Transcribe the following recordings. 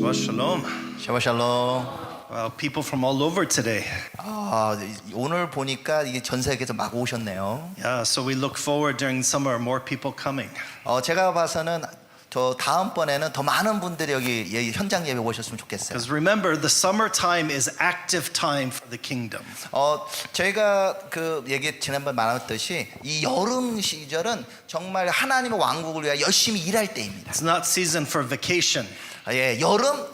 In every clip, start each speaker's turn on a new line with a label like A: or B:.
A: Shabbat shalom.
B: 샤바샬롬.
A: People from all over today.
B: 오늘 보니까 이게 전 세계에서 막 오셨네요.
A: Yeah, so we look forward during summer more people coming.
B: 제가 봐서는 저 다음번에는 더 많은 분들이 여기 현장 예배 오셨으면 좋겠어요.
A: Because remember, the summertime is active time for the kingdom.
B: 저희가 그 얘기 지난번 말했듯이 이 여름 시절은 정말 하나님의 왕국을 위해 열심히 일할 때입니다.
A: It's not season for vacation.
B: 여름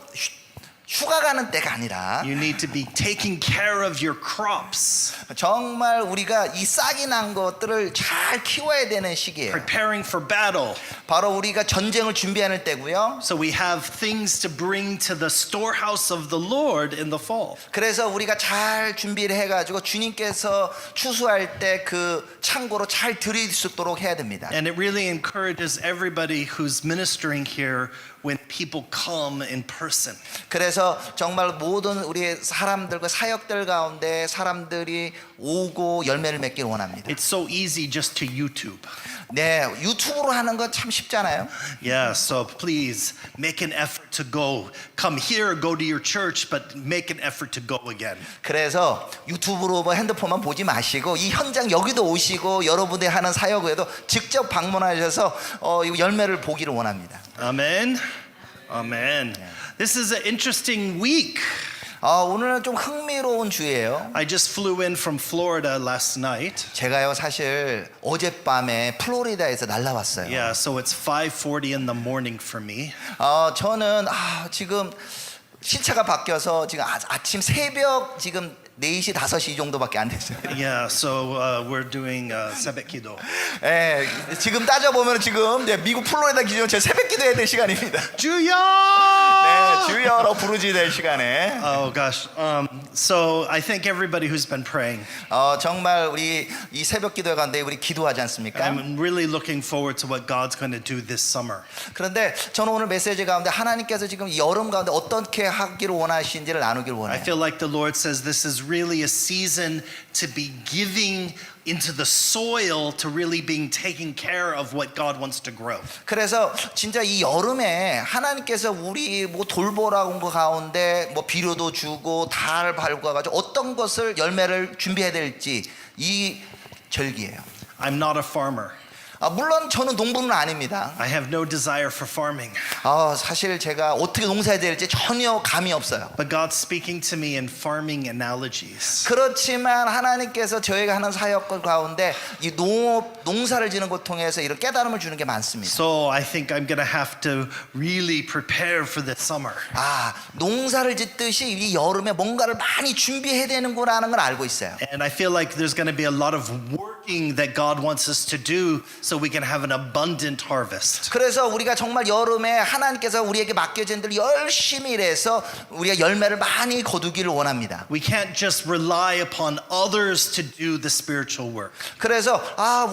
B: 휴가 가는 때가 아니라
A: You need to be taking care of your crops,
B: 정말 우리가 이 싹이 난 것들을 잘 키워야 되는 시기예요.
A: preparing for battle.
B: 바로 우리가 전쟁을 준비하는 때고요.
A: So we have things to bring to the storehouse of the Lord in the fall.
B: 그래서 우리가 잘 준비를 해가지고 주님께서 추수할 때 그 창고로 잘 들일 수 있도록 해야 됩니다.
A: And it really encourages everybody who's ministering here when people come in person.
B: 그래서 정말 모든 우리 사람들과 사역들 가운데 사람들이 오고 열매를 맺기를 원합니다.
A: It's so easy just to YouTube.
B: 네, 유튜브로 하는 건 참 쉽잖아요.
A: Yeah, so please make an effort to go. Come here, go to your church, but make an effort to go again.
B: 그래서 유튜브로 뭐 핸드폰만 보지 마시고 이 현장 여기도 오시고 여러분들이 하는 사역에도 직접 방문하셔서 이 열매를 보기를 원합니다.
A: Amen. Amen. This is an interesting week.
B: 오늘은 좀 흥미로운 주예요.
A: I just flew in from Florida last night.
B: 제가요 사실 어젯밤에 플로리다에서 날라왔어요.
A: Yeah, so it's 5:40 in the morning for me.
B: 저는 지금 시차가 바뀌어서 지금 아침 새벽 지금 4시 5시 정도밖에 안 됐어요.
A: Yeah, so we're doing 새벽 기도.
B: 지금 따져보면 지금 미국 플로리다 기준 제 새벽 기도해야 될 시간입니다.
A: 주여!
B: 네, 주여로 부르지 될 시간에.
A: Oh gosh. So I thank everybody who's been praying.
B: 정말 우리 이 새벽 기도회 가운데 우리 기도하지 않습니까?
A: I'm really looking forward to what God's going to do this summer.
B: 그런데 저는 오늘 메시지 가운데 하나님께서 지금 여름 가운데 어떻게 하기를 원하시는지를 나누기를
A: I
B: 원해요.
A: feel like the Lord says this is really a season to be giving into the soil to really being taking care of what God wants to grow.
B: 그래서 진짜 이 여름에 하나님께서 우리 뭐 돌보라고 온 거 가운데 뭐 비료도 주고 달 밟아가지고 어떤 것을 열매를 준비해야 될지 이 절기예요.
A: I'm not a farmer.
B: 물론 저는 농부는 아닙니다.
A: I have no desire for farming.
B: 사실 제가 어떻게 농사해야 될지 전혀 감이 없어요.
A: But God's speaking to me in farming analogies.
B: 그렇지만 하나님께서 저희가 하는 사역 가운데 이 농사를 지는 것 통해서 이런 깨달음을 주는 게 많습니다.
A: So I think I'm going to have to really prepare for this summer.
B: 농사를 짓듯이 이 여름에 뭔가를 많이 준비해야 되는구나는 걸 알고 있어요.
A: And I feel like there's going to be a lot of working that God wants us to do so we can have an abundant harvest.
B: 그래서 우리가 정말 여름에 하나님께서 우리에게 맡겨진 들 열심히 일해서 우리가 열매를 많이 거두기를 원합니다.
A: We can't just rely upon others to do the spiritual work.
B: 그래서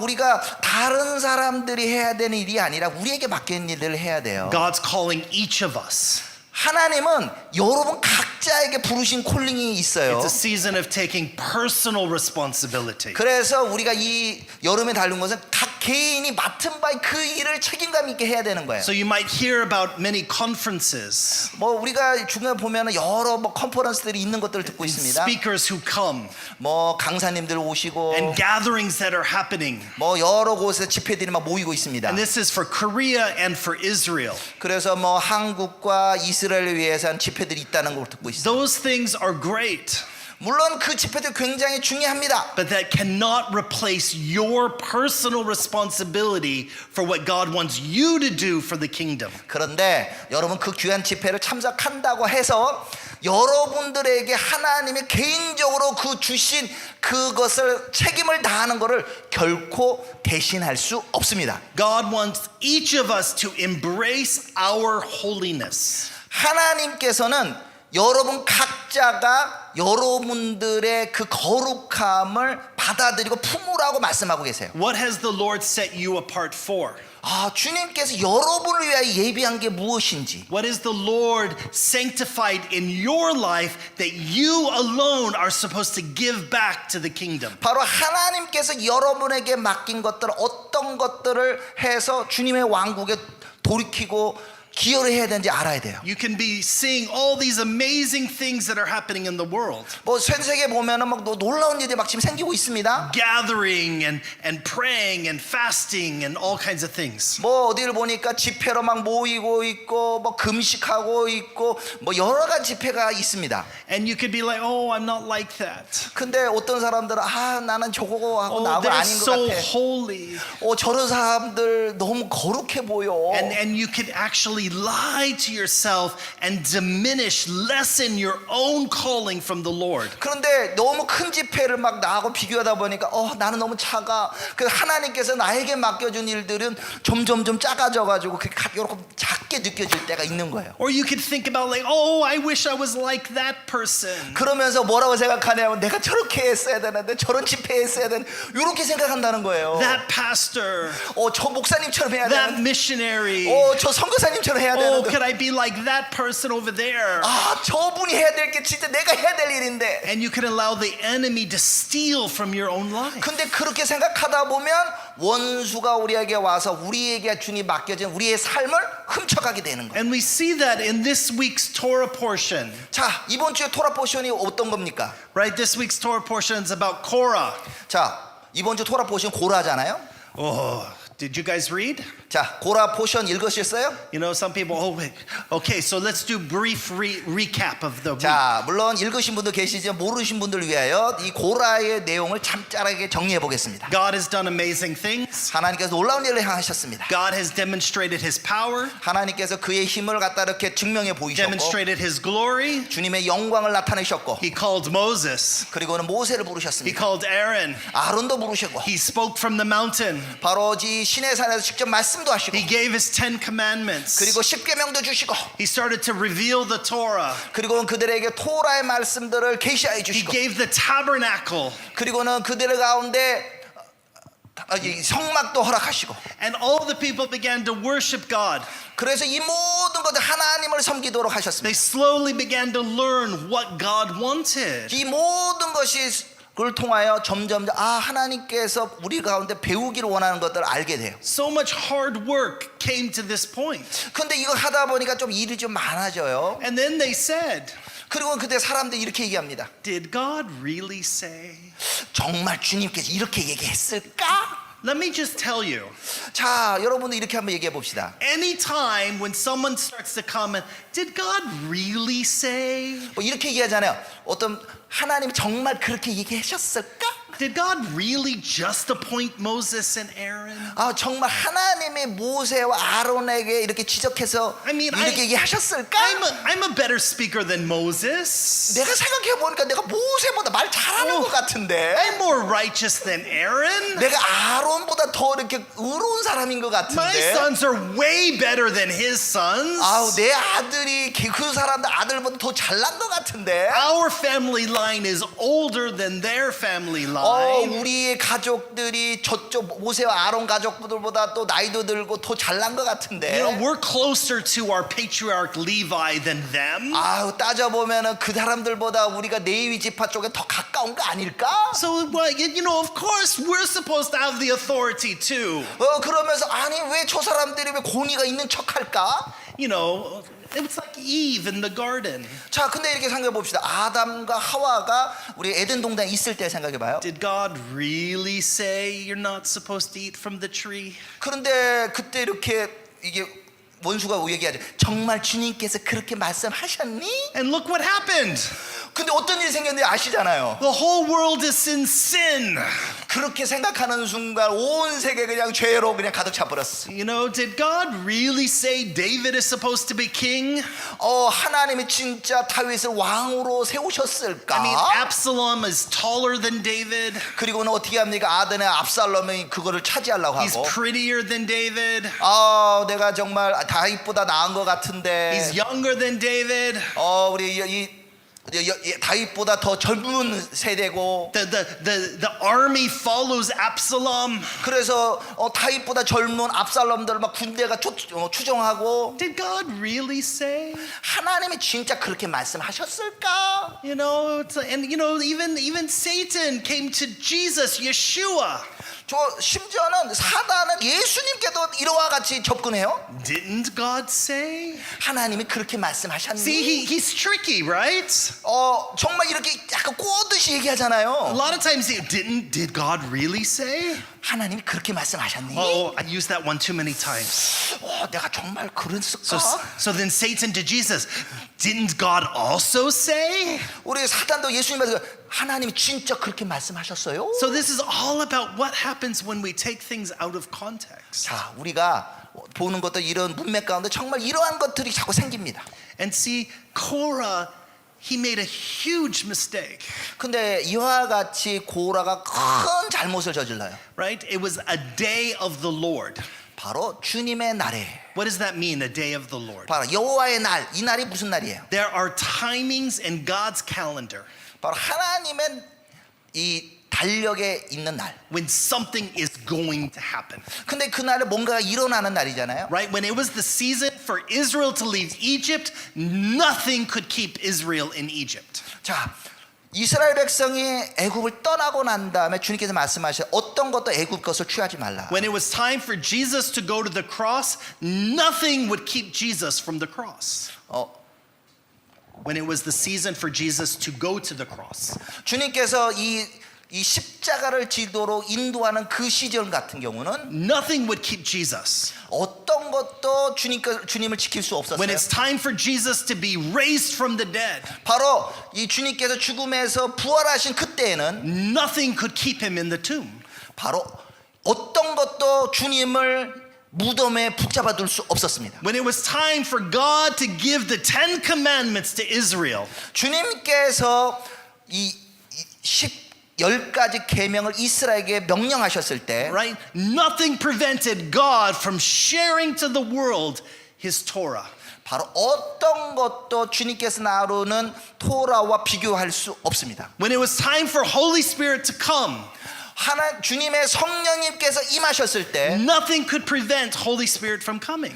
B: 우리가 다른 사람들이 해야 되는 일이 아니라 우리에게 맡겨진 일들을 해야 돼요.
A: God's calling each of us.
B: 하나님은 여러분 각자에게 부르신 콜링이 있어요.
A: It's a season of taking personal responsibility.
B: 그래서 우리가 이 여름에 다룬 것은 각 개인이 맡은 바의 그 일을 책임감 있게 해야 되는 거예요.
A: So you might hear about many conferences,
B: 뭐 우리가 중간에 보면 여러 컨퍼런스들이 있는 것들을 듣고 있습니다.
A: speakers who come,
B: 뭐 강사님들 오시고
A: and gatherings that are happening.
B: 뭐 여러 곳에서 집회들이 막 모이고 있습니다.
A: And this is for Korea and for Israel.
B: 그래서 뭐 한국과 이스라엘을 위해서 한 집회들이 있다는 걸 듣고 있어요.
A: Those things are great,
B: 물론 그 집회들 굉장히 중요합니다.
A: but that cannot replace your personal responsibility for what God wants you to do for the kingdom.
B: 그런데 여러분 그 귀한 집회를 참석한다고 해서 여러분들에게 하나님이 개인적으로 그 주신 그것을 책임을 다하는 것을 결코 대신할 수 없습니다.
A: God wants each of us to embrace our holiness.
B: 하나님께서는 여러분 각자가 여러분들의 그 거룩함을 받아들이고 품으라고 말씀하고 계세요.
A: What has the Lord set you apart for?
B: 주님께서 여러분을 위하여 예비한 게 무엇인지,
A: What is the Lord sanctified in your life that you alone are supposed to give back to the kingdom?
B: 바로 하나님께서 여러분에게 맡긴 것들 어떤 것들을 해서 주님의 왕국에 돌이키고 기여를 해야 되는지 알아야 돼요.
A: You can be seeing all these amazing things that are happening in the world.
B: 뭐 전 세계 보면은 막 놀라운 일이 막 지금 생기고 있습니다.
A: Gathering and praying and fasting and all kinds of things.
B: 뭐 어디를 보니까 집회로 막 모이고 있고 뭐 금식하고 있고 뭐 여러 가지 집회가 있습니다.
A: And you could be like, oh, I'm not like that.
B: 근데 어떤 사람들은 나는 저거 하고
A: Oh,
B: 나하고
A: they're
B: 아닌 것
A: so
B: 같아.
A: holy.
B: 저런 사람들 너무 거룩해 보여.
A: And you could actually lie to yourself and diminish, lessen your own calling from the Lord.
B: 그런데 너무 큰 집회를 막 나하고 비교하다 보니까 나는 너무 작아. 그 하나님께서 나에게 맡겨준 일들은 점점 좀 작아져 가지고 이렇게 작게 느껴질 때가 있는 거예요.
A: Or you could think about like, oh, I wish I was like that person.
B: 그러면서 뭐라고 생각하냐면 내가 저렇게 했어야 되는데 저런 집회 했어야 되는데 이렇게 생각한다는 거예요.
A: That pastor,
B: 저 목사님처럼 해야
A: that
B: 되는데
A: missionary.
B: 저 선교사님처럼 해야
A: Oh,
B: 되는데
A: could I be like that person over there?
B: 저분이 해야 될 게 진짜 내가 해야 될 일인데.
A: And you could allow the enemy to steal from your own life.
B: 근데 그렇게 생각하다 보면 원수가 우리에게 와서 우리에게 주님 맡겨진 우리의 삶을 훔쳐가게 되는 거예요.
A: And we see that in this week's Torah portion.
B: 자, 이번 주에 토라 포션이 어떤 겁니까?
A: Right? This week's Torah portion is about Korah.
B: 자, 이번 주 토라 포션 고라잖아요.
A: Oh, did you guys read?
B: 자, 고라 포션 읽으셨어요?
A: You know, some people, oh, wait. Okay, so let's do brief recap of the week.
B: 자, 물론 읽으신 분도 계시지만 모르신 분들 위하여 이 고라의 내용을 잠짤하게 정리해 보겠습니다.
A: God has done amazing things.
B: 하나님께서 놀라운 일을 행하셨습니다.
A: God has demonstrated his power,
B: 하나님께서 그의 힘을 갖다 이렇게 증명해 보이셨고
A: demonstrated his glory.
B: 주님의 영광을 나타내셨고
A: He called Moses.
B: 그리고는 모세를
A: He
B: 부르셨습니다.
A: called Aaron.
B: 아론도 부르셨고
A: He spoke from the mountain.
B: 바로 이 신의 산에서 직접 말씀도 하시고
A: He gave his 10 commandments.
B: 그리고 십계명도 주시고
A: He started to reveal the Torah.
B: 그리고 그들에게 토라의 말씀들을 계시하여
A: He
B: 주시고
A: gave the tabernacle.
B: 그리고는 그들 가운데 이 성막도 허락하시고
A: And all the people began to worship God.
B: 그래서 이 모든 것들 하나님을 섬기도록
A: They
B: 하셨습니다.
A: slowly began to learn what God wanted.
B: 이 모든 것이 그걸 통하여 점점 하나님께서 우리 가운데 배우기를 원하는 것들을 알게 돼요.
A: So much hard work came to this point.
B: 근데 이거 하다 보니까 좀 일이 좀 많아져요.
A: And then they said,
B: 그리고 그때 사람들이 이렇게 얘기합니다.
A: did God really say?
B: 정말 주님께서 이렇게 얘기했을까?
A: Let me just tell you.
B: 자, 여러분도 이렇게 한번 얘기해 봅시다.
A: Anytime when someone starts to comment, did God really say?
B: 뭐 이렇게 얘기하잖아요. 어떤 하나님이 정말 그렇게 얘기하셨을까?
A: Did God really just appoint Moses and Aaron?
B: 정말 하나님이 모세와 아론에게 이렇게 지적해서
A: I mean,
B: 이렇게 얘기하셨을까?
A: I'm a better speaker than Moses.
B: 내가 생각해 보니까 내가 모세보다 말 잘하는 것 같은데.
A: I'm more righteous than Aaron.
B: 내가 아론보다 더 이렇게 의로운 사람인 것
A: My
B: 같은데.
A: sons are way better than his sons.
B: 내 아들이 그 사람들 아들보다 더 잘난 것 같은데.
A: Our family line is older than their family line.
B: 우리의 가족들이 저쪽 모세와 아론 가족들보다 또 나이도 들고 더 잘난 것 같은데.
A: You know, we're closer to our patriarch Levi than them.
B: 따져 보면은 그 사람들보다 우리가 레위 지파 쪽에 더 가까운 거 아닐까?
A: So, well, you know, of course, we're supposed to have the authority too.
B: 그러면서 왜 저 사람들이 왜 권위가 있는 척할까?
A: You know, it's like Eve in the garden.
B: 자, 근데 이렇게 생각해 봅시다. 아담과 하와가 우리 에덴 동산에 있을 때 생각해 봐요.
A: Did God really say you're not supposed to eat from the tree?
B: 그런데 그때 이렇게 이게 원수가 얘기하죠. 정말 주님께서 그렇게 말씀하셨니?
A: And look what happened.
B: 근데 어떤 일이 생겼는지 아시잖아요.
A: The whole world is in sin.
B: 그렇게 생각하는 순간 온 세계 그냥 죄로 그냥 가득 차버렸어.
A: You know, did God really say David is supposed to be king?
B: 하나님이 진짜 다윗을 왕으로 세우셨을까?
A: I mean, Absalom is taller than David.
B: 그리고는 어떻게 합니까? 아들의 압살롬이 그거를 차지하려고
A: He's
B: 하고.
A: prettier than David.
B: 내가 정말 다윗보다 나은 것 같은데.
A: He's younger than David.
B: 우리 다윗보다 더 젊은 세대고.
A: The army follows Absalom.
B: 그래서 다윗보다 젊은 압살롬들 막 군대가 추종하고.
A: Did God really say?
B: 하나님이 진짜 그렇게 말씀하셨을까?
A: You know, and you know, even Satan came to Jesus, Yeshua.
B: 저 심지어는 사단은 예수님께도 이러와 같이 접근해요.
A: Didn't God say?
B: 하나님이 그렇게 말씀하셨니?
A: See, he's tricky, right?
B: 정말 이렇게 약간 꼬듯이
A: A
B: 얘기하잖아요.
A: lot of times, did God really say?
B: 하나님이 그렇게 말씀하셨니?
A: Oh, I used that one too many times.
B: 내가 정말 그랬을까?
A: So then Satan to Jesus, didn't God also say?
B: 우리 사단도 예수님한테 하나님이 진짜 그렇게 말씀하셨어요?
A: So this is all about what happens when we take things out of context.
B: 자, 우리가 보는 것도 이런 문맥 가운데 정말 이러한 것들이 자꾸 생깁니다.
A: And see, Korah, he made a huge mistake,
B: 근데 이와 같이 고라가 큰 잘못을 저질러요.
A: right? It was a day of the Lord.
B: 바로 주님의 날에,
A: What does that mean, a day of the Lord?
B: 바로 여호와의 날. 이 날이 무슨 날이에요?
A: There are timings in God's calendar
B: 바로 하나님의 이 달력에 있는 날.
A: when something is going to happen,
B: 근데 그 날에 뭔가가 일어나는 날이잖아요.
A: right? When it was the season for Israel to leave Egypt, nothing could keep Israel in Egypt.
B: 자, 이스라엘 백성이 애굽을 떠나고 난 다음에 주님께서 말씀하셔 어떤 것도 애굽 것을 취하지 말라.
A: When it was time for Jesus to go to the cross, nothing would keep Jesus from the cross. When it was the season for Jesus to go to the cross.
B: 주님께서 이 십자가를 지도록 인도하는 그 시절 같은 경우는
A: Nothing would keep Jesus.
B: 어떤 것도 주님을 지킬 수 없었어요.
A: When it's time for Jesus to be raised from the dead,
B: 바로 이 주님께서 죽음에서 부활하신 그때에는
A: nothing could keep him in the tomb.
B: 바로 어떤 것도 주님을 무덤에 붙잡아 둘 수 없었습니다.
A: When it was time for God to give the 10 commandments to Israel,
B: 주님께서 이 10가지 계명을 이스라엘에게 명령하셨을 때
A: right? Nothing prevented God from sharing to the world his Torah.
B: 바로 어떤 것도 주님께서 나누는 토라와 비교할 수 없습니다.
A: When it was time for Holy Spirit to come,
B: 주님의 성령님께서 임하셨을 때
A: nothing could prevent Holy Spirit from coming.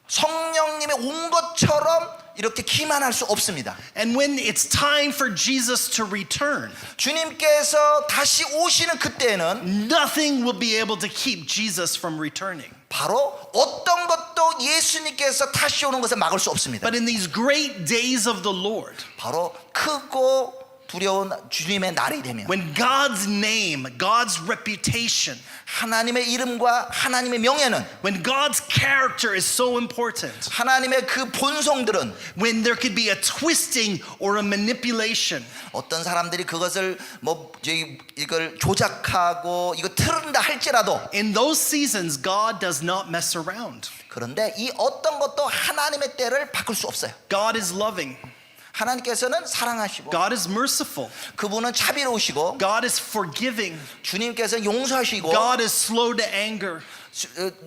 B: 성령님이 온 것처럼 이렇게 기만할 수 없습니다.
A: And when it's time for Jesus to return,
B: 주님께서 다시 오시는 그때는
A: nothing will be able to keep Jesus from returning.
B: 바로 어떤 것도 예수님께서 다시 오는 것을 막을 수 없습니다.
A: But in these great days of the Lord,
B: 바로 크고 두려운 주님의 날이 되면
A: when God's name, God's reputation,
B: 하나님의 이름과 하나님의 명예는
A: when God's character is so important,
B: 하나님의 그 본성들은
A: when there could be a twisting or a manipulation,
B: 어떤 사람들이 그것을 이걸 조작하고 이거 틀은다 할지라도
A: in those seasons, God does not mess around.
B: 그런데 이 어떤 것도 하나님의 때를 바꿀 수 없어요.
A: God is loving.
B: 하나님께서는 사랑하시고
A: God is merciful.
B: 그분은 자비로우시고
A: God is forgiving.
B: 주님께서 용서하시고
A: God is slow to anger.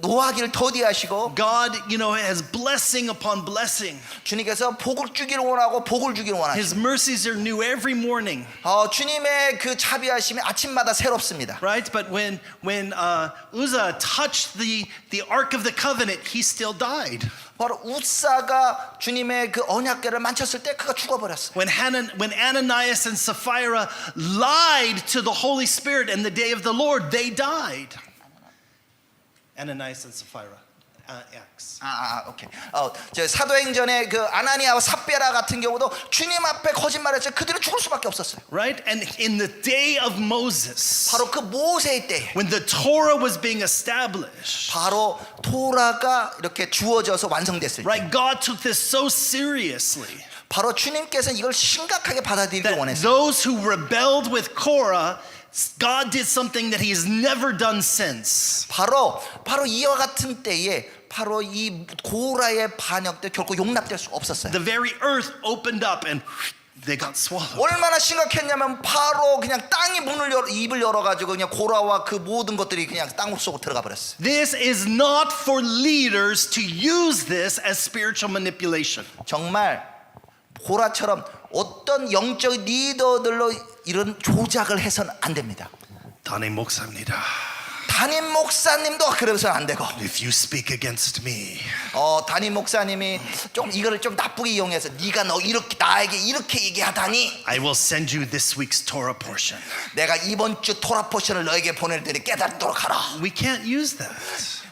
B: 노하기를 더디하시고
A: God, has blessing upon blessing.
B: 주님께서 복을 주기를 원하고 복을 주기를
A: His
B: 원하시고
A: mercies are new every morning,
B: 주님의 그 자비하심이 아침마다 새롭습니다.
A: right? But when Uzzah touched the Ark of the Covenant, he still died.
B: 바로 우사가 주님의 그 언약궤를 만졌을 때 그가 죽어버렸어요.
A: When Ananias and Sapphira lied to the Holy Spirit in the day of the Lord, they died. Ananias and Sapphira, Acts.
B: 오케이. 저 사도행전의 그 아나니아와 삽비라 같은 경우도 주님 앞에 거짓말했을 때 그들은 죽을 수밖에 없었어요.
A: Right? And in the day of Moses,
B: 바로 그 모세의 때에
A: when the Torah was being established,
B: 바로 토라가 이렇게 주어져서 완성됐을 때
A: right? God took this so seriously
B: 바로 주님께서 이걸 심각하게 받아들이기
A: that
B: 원했어요.
A: those who rebelled with Korah, God did something that he has never done since.
B: 바로 이와 같은 때에 바로 이 고라의 반역도 결코 용납될 수 없었어요.
A: The very earth opened up and they got swallowed.
B: 얼마나 심각했냐면 바로 그냥 땅이 입을 열어가지고 그냥 고라와 그 모든 것들이 그냥 땅 속으로 들어가 버렸어요.
A: This is not for leaders to use this as spiritual manipulation.
B: 정말 고라처럼 어떤 영적 리더들로 이런 조작을 해서는 안 됩니다.
A: 담임 목사입니다.
B: 담임 목사님도 그러면서는 안 되고
A: If you speak against me,
B: 담임 목사님이 좀 이거를 좀 나쁘게 이용해서 네가 너 이렇게 나에게 이렇게 얘기하다니
A: I will send you this week's Torah portion.
B: 내가 이번 주 토라 포션을 너에게 보낼 테니 깨닫도록 하라.
A: We can't use that.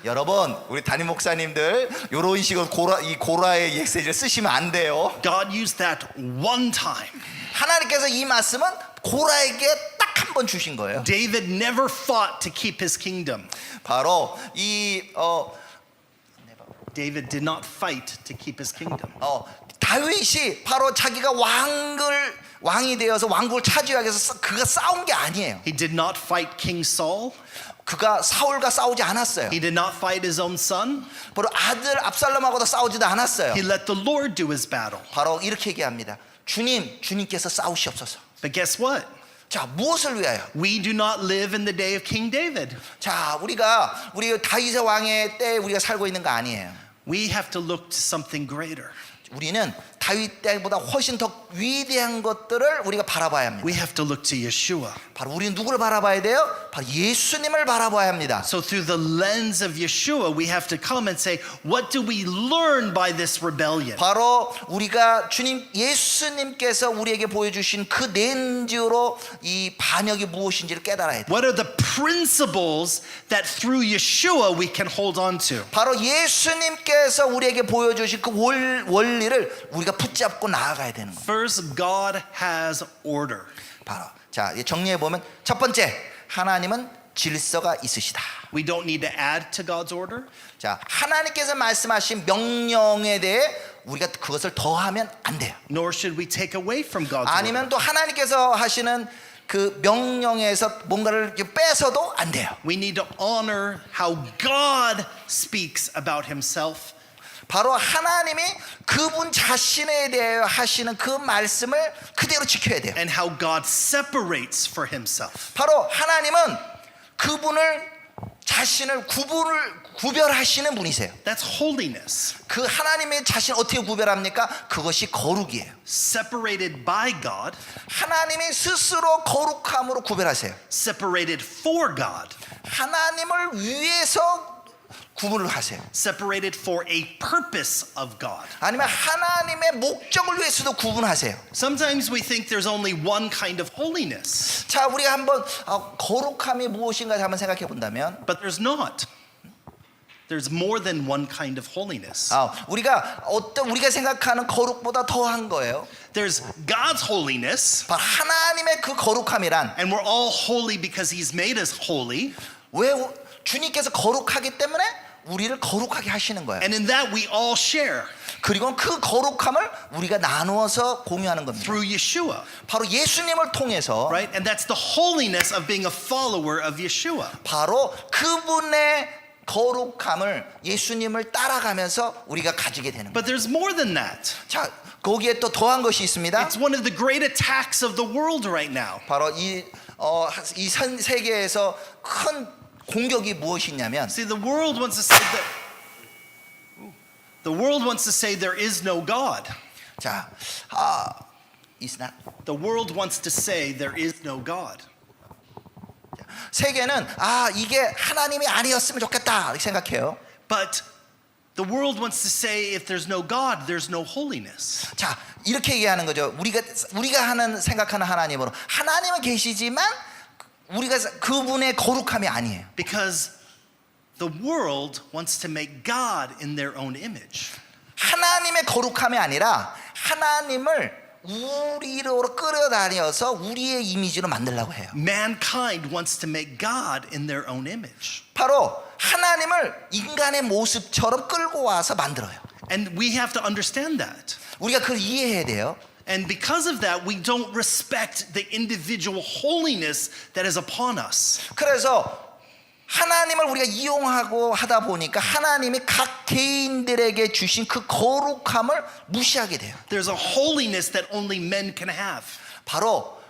B: 여러분 우리 담임 목사님들 이런 식으로 이 고라의 메시지를 쓰시면 안 돼요.
A: God used that one time.
B: 하나님께서 이 말씀은 고라에게 딱 한 번 주신 거예요.
A: David never fought to keep his kingdom.
B: 바로
A: David did not fight to keep his kingdom.
B: 다윗이 바로 자기가 왕이 되어서 왕국을 차지하기 위해서 그가 싸운 게 아니에요.
A: He did not fight King Saul.
B: 그가 사울과 싸우지 않았어요.
A: He did not fight his own son.
B: 바로 아들 압살롬하고도 싸우지도 않았어요.
A: He let the Lord do his battle.
B: 바로 이렇게 얘기합니다. 주님께서 싸우시옵소서.
A: But guess what?
B: 자, 무엇을 위하여?
A: We do not live in the day of King David.
B: 자, 우리 다윗의 왕의 때에 우리가 살고 있는 거 아니에요.
A: We have to look to something greater.
B: 우리는 다윗 때보다 훨씬 더 위대한 것들을 우리가 바라봐야 합니다.
A: We have to look to Yeshua.
B: 바로 우리는 누구를 바라봐야 돼요? 바로 예수님을 바라봐야 합니다.
A: So through the lens of Yeshua, we have to come and say, what do we learn by this rebellion?
B: 바로 우리가 예수님께서 우리에게 보여주신 그 렌즈로 이 반역이 무엇인지를 깨달아야 돼요.
A: What are the principles that through Yeshua we can hold on to?
B: 바로 예수님께서 우리에게 보여주신 그 원리를 우리가 붙잡고 나아가야 되는 거예요.
A: First, God has order.
B: 바로 자, 정리해 보면 첫 번째, 하나님은 질서가 있으시다.
A: We don't need to add to God's order.
B: 자, 하나님께서 말씀하신 명령에 대해 우리가 그것을 더하면 안 돼요.
A: Nor should we take away from God's
B: 아니면
A: order.
B: 또 하나님께서 하시는 그 명령에서 뭔가를 뺏어도 안 돼요.
A: We need to honor how God speaks about himself.
B: 바로 하나님이 그분 자신에 대해 하시는 그 말씀을 그대로 지켜야 돼요.
A: And how God separates for himself.
B: 바로 하나님은 그분을 자신을 구별하시는 분이세요.
A: That's holiness.
B: 그 하나님의 자신 어떻게 구별합니까? 그것이 거룩이에요.
A: Separated by God,
B: 하나님이 스스로 거룩함으로 구별하세요.
A: separated for God,
B: 하나님을 위해서 구분을 하세요.
A: separated for a purpose of God.
B: 아니면 하나님의 목적을 위해서도 구분하세요.
A: Sometimes we think there's only one kind of holiness,
B: 자, 우리가 한번 거룩함이 무엇인가 한번 생각해 본다면,
A: but there's not. There's more than one kind of holiness.
B: 우리가 생각하는 거룩보다 더한 거예요.
A: There's God's holiness,
B: 바로 하나님의 그 거룩함이란,
A: and we're all holy because He's made us holy.
B: 왜 주님께서 거룩하기 때문에 우리를 거룩하게 하시는 거예요.
A: And in that we all share
B: 그리고 그 거룩함을 우리가 나누어서 공유하는 겁니다.
A: through Yeshua,
B: 바로 예수님을 통해서,
A: right? And that's the holiness of being a follower of Yeshua.
B: 바로 그분의 거룩함을 예수님을 따라가면서 우리가 가지게 되는 거예요.
A: But there's more than that.
B: 자, 거기에 또 더한 것이 있습니다.
A: It's one of the great attacks of the world right now.
B: 바로 이 세계에서 큰 공격이 무엇이냐면,
A: See, the world wants to say that there is no God.
B: 자, is not.
A: The world wants to say there is no God.
B: 세계는 이게 하나님이 아니었으면 좋겠다 이렇게 생각해요.
A: But the world wants to say if there's no God, there's no holiness.
B: 자, 이렇게 얘기하는 거죠. 우리가 생각하는 하나님으로 하나님은 계시지만 우리가 그분의 거룩함이 아니에요.
A: Because the world wants to make God in their own image.
B: 하나님의 거룩함이 아니라 하나님을 우리로 끌어다녀서 우리의 이미지로 만들려고 해요.
A: Mankind wants to make God in their own image.
B: 바로 하나님을 인간의 모습처럼 끌고 와서 만들어요.
A: And we have to understand that.
B: 우리가 그걸 이해해야 돼요.
A: And because of that, we don't respect the individual holiness that is upon us.
B: 그래서 하나님을 우리가 이용하고 하다 보니까 하나님이 각 개인들에게 주신 그 거룩함을 무시하게 돼요.
A: There's a holiness that only men can have.
B: 바로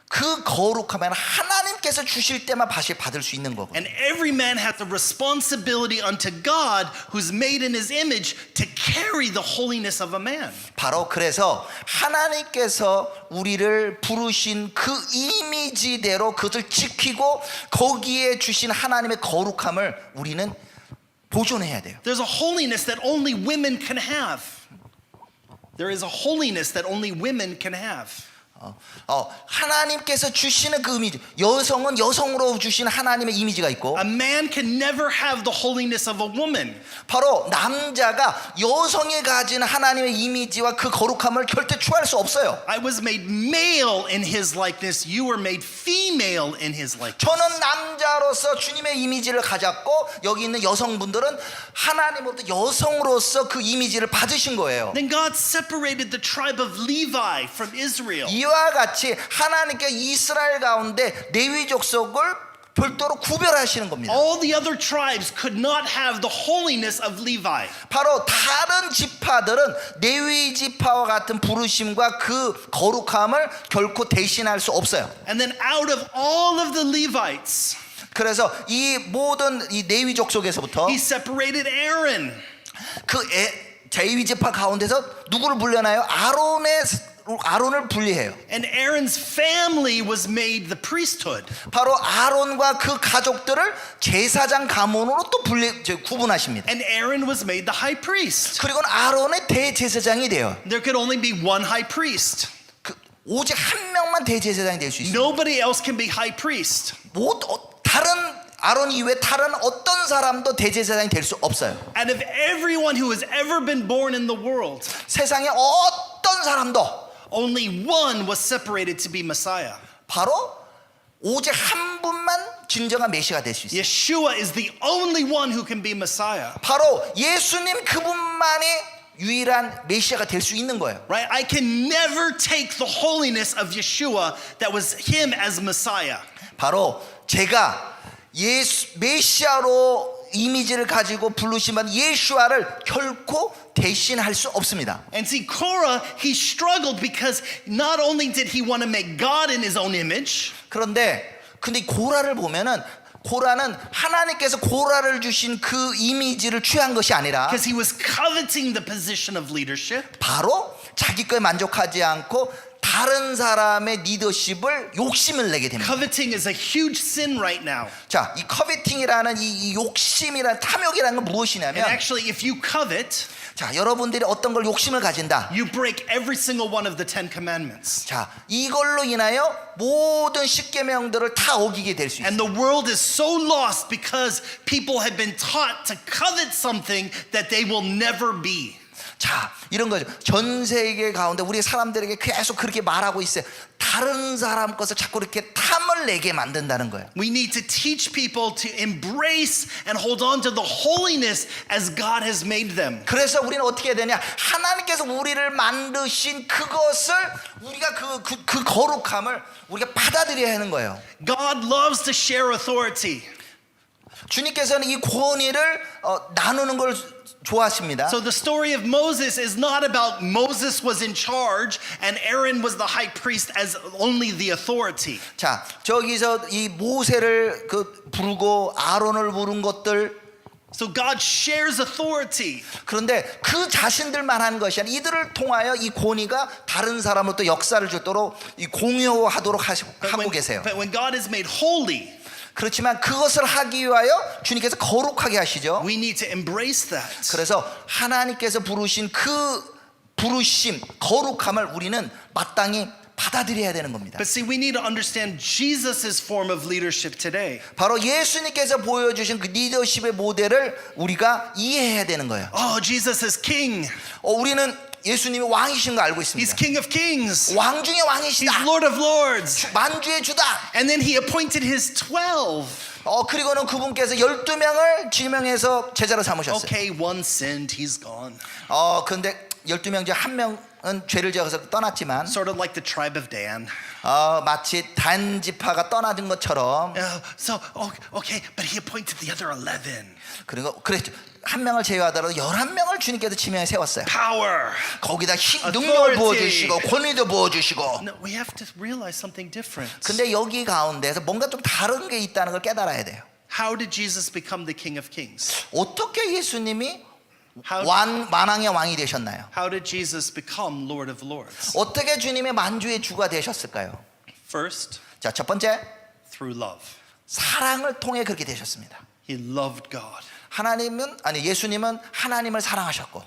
B: 그 거룩함은 하나님께서 주실 때만 받을 수 있는 거고.
A: And every man has a responsibility unto God who's made in his image to carry the holiness of a man.
B: 바로 그래서 하나님께서 우리를 부르신 그 이미지대로 그것을 지키고 거기에 주신 하나님의 거룩함을 우리는 보존해야 돼요.
A: There's a holiness that only women can have. There is a holiness that only women can have.
B: 하나님께서 주시는 그 이미지, 여성은 여성으로 주신 하나님의 이미지가 있고,
A: A man can never have the holiness of a woman.
B: 바로 남자가 여성이 가진 하나님의 이미지와 그 거룩함을 절대 취할 수 없어요.
A: I was made male in his likeness. You were made female in his likeness.
B: 저는 남자로서 주님의 이미지를 가졌고 여기 있는 여성분들은 하나님으로부터 여성으로서 그 이미지를 받으신 거예요.
A: Then God separated the tribe of Levi from Israel.
B: 이와 같이 하나님께 이스라엘 가운데 레위 족속을 별도로 구별하시는 겁니다.
A: All the other tribes could not have the holiness of Levi.
B: 바로 다른 지파들은 레위 지파와 같은 부르심과 그 거룩함을 결코 대신할 수 없어요.
A: And then out of all of the Levites,
B: 그래서 이 모든 이 레위 족속에서부터
A: he separated Aaron.
B: 그 레위 지파 가운데서 누구를 분려나요? 아론을 분리해요.
A: And Aaron's family was made the priesthood.
B: 바로 아론과 그 가족들을 제사장 가문으로 또 구분하십니다.
A: And Aaron was made the high priest.
B: 그리고 아론의 대제사장이 돼요.
A: There could only be one high priest.
B: 오직 한 명만 대제사장이 될 수 있습니다.
A: Nobody else can be high priest.
B: 다른 아론 이외에 다른 어떤 사람도 대제사장이 될 수 없어요.
A: Out of everyone who has ever been born in the world,
B: 세상에 어떤 사람도
A: only one was separated to be Messiah.
B: 바로 오직 한 분만 진정한 메시아가 될 수 있어요.
A: Yeshua is the only one who can be Messiah.
B: 바로 예수님 그분만이 유일한 메시아가 될 수 있는 거예요.
A: Right? I can never take the holiness of Yeshua that was him as Messiah.
B: 바로 제가 메시아로 이미지를 가지고 부르시면 예수아를 결코 대신할 수 없습니다.
A: And see, Korah, he struggled because not only did he want to make God in his own image,
B: 근데 고라를 보면은 고라는 하나님께서 고라를 주신 그 이미지를 취한 것이 아니라
A: because he was coveting the position of leadership.
B: 바로 자기 거에 만족하지 않고 다른 사람의 리더십을 욕심을 내게 됩니다.
A: Coveting is a huge sin right now.
B: 자, 이 커베팅이라는 이 욕심이란 탐욕이라는 건 무엇이냐면,
A: And actually, if you covet,
B: 자, 여러분들이 어떤 걸 욕심을 가진다.
A: you break every single one of the 10 commandments.
B: 자, 이걸로 인하여 모든 십계명들을 다 어기게 될 수 있어요.
A: And the world is so lost because people have been taught to covet something that they will never be.
B: 자, 이런 거죠. 전 세계 가운데 우리 사람들에게 계속 그렇게 말하고 있어요. 다른 사람 것을 자꾸 이렇게 탐을 내게 만든다는 거예요.
A: We need to teach people to embrace and hold on to the holiness as God has made them.
B: 그래서 우리는 어떻게 해야 되냐? 하나님께서 우리를 만드신 그것을 우리가 그 거룩함을 우리가 받아들여야 하는 거예요.
A: God loves to share authority.
B: 주님께서는 이 권위를 나누는 걸 좋아하십니다.
A: So the story of Moses is not about Moses was in charge and Aaron was the high priest as only the authority.
B: 자, 저기서 이 모세를 부르고 아론을 부른 것들,
A: So God shares authority.
B: 그런데 그 자신들만 하는 것이 아니라 이들을 통하여 이 권위가 다른 사람으로 또 역사를 주도록 이 공유하도록 하고 계세요.
A: But when God is made holy,
B: 그렇지만 그것을 하기 위하여 주님께서 거룩하게 하시죠.
A: we need to embrace that.
B: 그래서 하나님께서 부르신 그 부르심, 거룩함을 우리는 마땅히 받아들여야 되는 겁니다.
A: But see, we need to understand Jesus' form of leadership today.
B: 바로 예수님께서 보여주신 그 리더십의 모델을 우리가 이해해야 되는 거예요.
A: Oh, Jesus is king.
B: 우리는 예수님이 왕이신 거 알고 있습니다.
A: He's King of Kings.
B: 왕 중에 왕이시다.
A: He's Lord of Lords.
B: 만주의 주다.
A: And then he appointed his 12.
B: 그리고는 그분께서 12명을 지명해서 제자로 삼으셨어요.
A: Okay, one sinned, he's gone.
B: 근데 12명 중에 한 명 죄를 지어서 떠났지만
A: sort of like the tribe of Dan.
B: 마치 단 지파가 떠나든 것처럼
A: Okay, but he appointed the other 11.
B: 그리고 그랬죠. 한 명을 제외하더라도 11명을 주님께서 지명해 세웠어요.
A: Power.
B: 거기다
A: Authority.
B: 능력을 부어주시고 권위도 부어주시고.
A: No, we have to realize something different.
B: 근데 여기 가운데서 뭔가 좀 다른 게 있다는 걸 깨달아야 돼요.
A: How did Jesus become the King of Kings?
B: 어떻게 예수님이
A: How,
B: 만왕의 왕이 되셨나요?
A: how did Jesus become Lord of Lords?
B: 어떻게 주님의 만주의 주가 되셨을까요?
A: First,
B: 자, 첫 번째,
A: through love.
B: 사랑을 통해 그렇게 되셨습니다.
A: He loved God.
B: 예수님은 하나님을 사랑하셨고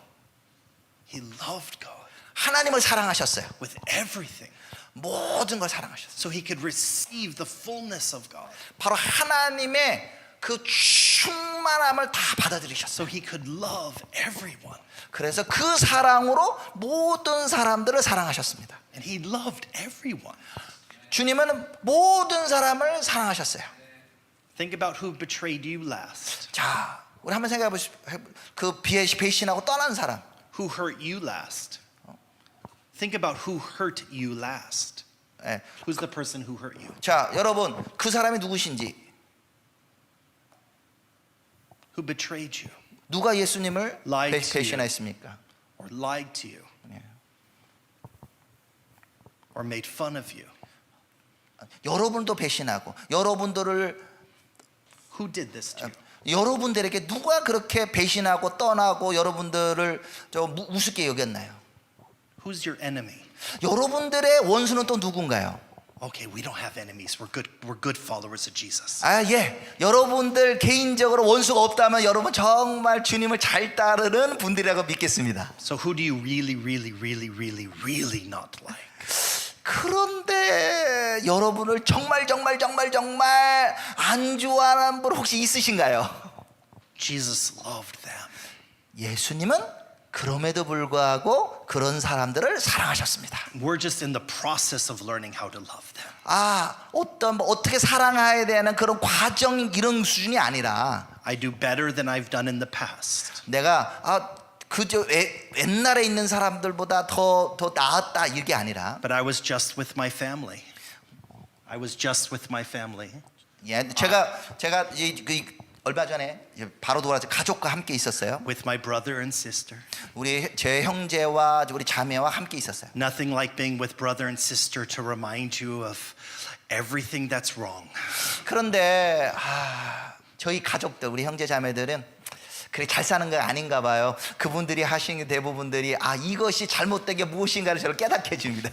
A: He loved God
B: 하나님을 사랑하셨어요.
A: with everything.
B: 모든 걸 사랑하셨어요.
A: So he could receive the fullness of God.
B: 바로 하나님의 그 충만함을 다 받아들이셨어요.
A: So he could love everyone.
B: 그래서 그 사랑으로 모든 사람들을 사랑하셨습니다.
A: And he loved everyone.
B: 주님은 모든 사람을 사랑하셨어요.
A: Think about who betrayed you last.
B: 자, 우리 한번 생각해 보시죠. 그 배신하고 떠난 사람.
A: Who hurt you last? Think about who hurt you last.
B: 예.
A: Who's the person who hurt you?
B: 자, 여러분 그 사람이 누구신지,
A: Who betrayed you
B: 누가 예수님을
A: Lied to
B: 배신했습니까?
A: or lied to you
B: 예.
A: or made fun of you?
B: 여러분도 배신하고 여러분들을
A: Who did this to you?
B: 여러분들에게 누가 그렇게 배신하고 떠나고 여러분들을 좀 우습게 여겼나요?
A: Who's your enemy?
B: 여러분들의 원수는 또 누군가요?
A: Okay, we don't have enemies. We're good followers of Jesus.
B: 예. 여러분들 개인적으로 원수가 없다면 여러분 정말 주님을 잘 따르는 분들이라고 믿겠습니다.
A: So who do you really not like?
B: 그런데 여러분을 정말 안 좋아하는 분 혹시 있으신가요?
A: Jesus loved them.
B: 예수님은 그럼에도 불구하고 그런 사람들을 사랑하셨습니다.
A: We're just in the process of learning how to love them.
B: 어떻게 사랑해야 되는 그런 과정 이런 수준이 아니라
A: I do better than I've done in the past.
B: 내가 그저 옛날에 있는 사람들보다 더 나았다 이게 아니라
A: But I was just with my family. I was just with my family.
B: 예, 제가 얼마 전에 바로 돌아서 가족과 함께 있었어요.
A: With my brother and sister.
B: 제 형제와 우리 자매와 함께 있었어요.
A: Nothing like being with brother and sister to remind you of everything that's wrong.
B: 그런데 저희 가족들, 우리 형제 자매들은 그래 잘 사는 거 아닌가 봐요. 그분들이 하신 대부분들이 이것이 잘못된 게 무엇인가를 저를 깨닫게 해줍니다.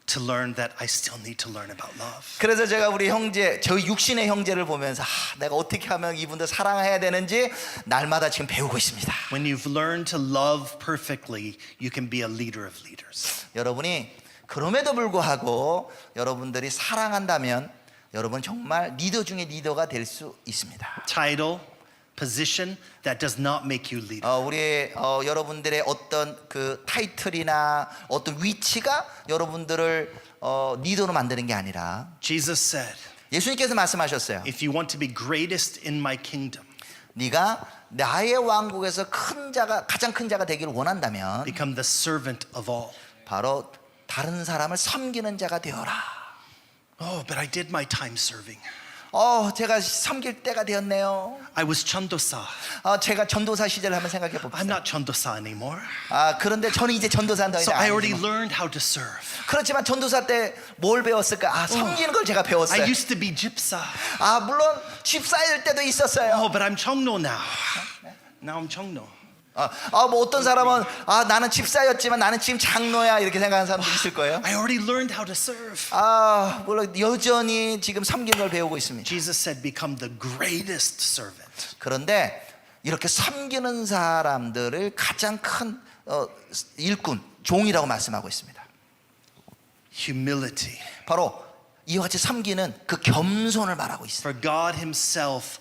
A: To learn that I still need to learn about love.
B: 그래서 제가 우리 형제, 저희 육신의 형제를 보면서 내가 어떻게 하면 이분들 사랑해야 되는지 날마다 지금 배우고 있습니다.
A: When you've learned to love perfectly, you can be a leader of leaders.
B: 여러분이 그럼에도 불구하고 여러분들이 사랑한다면 여러분 정말 리더 중에 리더가 될 수 있습니다.
A: Title, position that does not make you leader.
B: 우리 여러분들의 어떤 그 타이틀이나 어떤 위치가 여러분들을 리더로 만드는 게 아니라
A: Jesus said,
B: 예수님께서 말씀하셨어요.
A: if you want to be greatest in my kingdom,
B: 네가 나의 왕국에서 가장 큰 자가 되기를 원한다면
A: become the servant of all.
B: 바로 다른 사람을 섬기는 자가 되어라.
A: Oh, but I did my time serving.
B: 제가 섬길 때가 되었네요.
A: I was 전도사.
B: 제가 전도사 시절을 한번 생각해
A: I'm
B: 봅시다.
A: not 전도사 anymore.
B: 그런데 저는 이제 전도사는 더
A: So
B: 이상
A: I already
B: 아니지만
A: learned how to serve.
B: 그렇지만 전도사 때 뭘 배웠을까? 섬기는 걸 제가
A: I
B: 배웠어요.
A: used to be 집사.
B: 물론 집사일 때도 있었어요.
A: Oh, but I'm 청노 now. Now I'm 청노.
B: 뭐 어떤 사람은 나는 집사였지만 나는 지금 장로야 이렇게 생각하는 사람도 있을 거예요.
A: I already learned how to serve.
B: 물론 여전히 지금 섬기는 걸 배우고 있습니다.
A: Jesus said, become the greatest servant.
B: 그런데 이렇게 섬기는 사람들을 가장 큰 일꾼, 종이라고 말씀하고 있습니다.
A: Humility.
B: 바로 이와 같이 섬기는 그 겸손을 말하고 있어요.
A: For God himself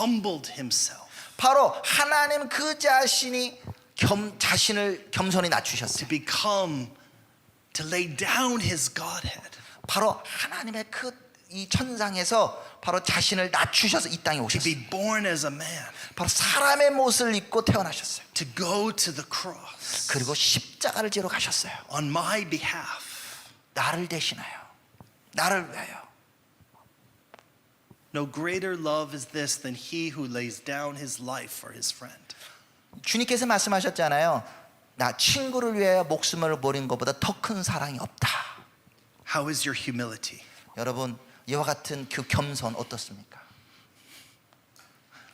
A: humbled himself
B: 바로 하나님 그 자신이 자신을 겸손히 낮추셨어요.
A: to lay down his Godhead.
B: 바로 하나님의 그 이 천상에서 바로 자신을 낮추셔서 이 땅에
A: to
B: 오셨어요.
A: be born as a man,
B: 바로 사람의 모습을 입고 태어나셨어요.
A: to go to the cross
B: 그리고 십자가를 지러 가셨어요.
A: on my behalf.
B: 나를 대신하여, 나를 위하여.
A: No greater love is this than he who lays down his life for his friend.
B: 주님께서 말씀하셨잖아요. 나 친구를 위하여 목숨을 버린 것보다 더 큰 사랑이 없다.
A: How is your humility?
B: 여러분, 이와 같은 그 겸손 어떻습니까?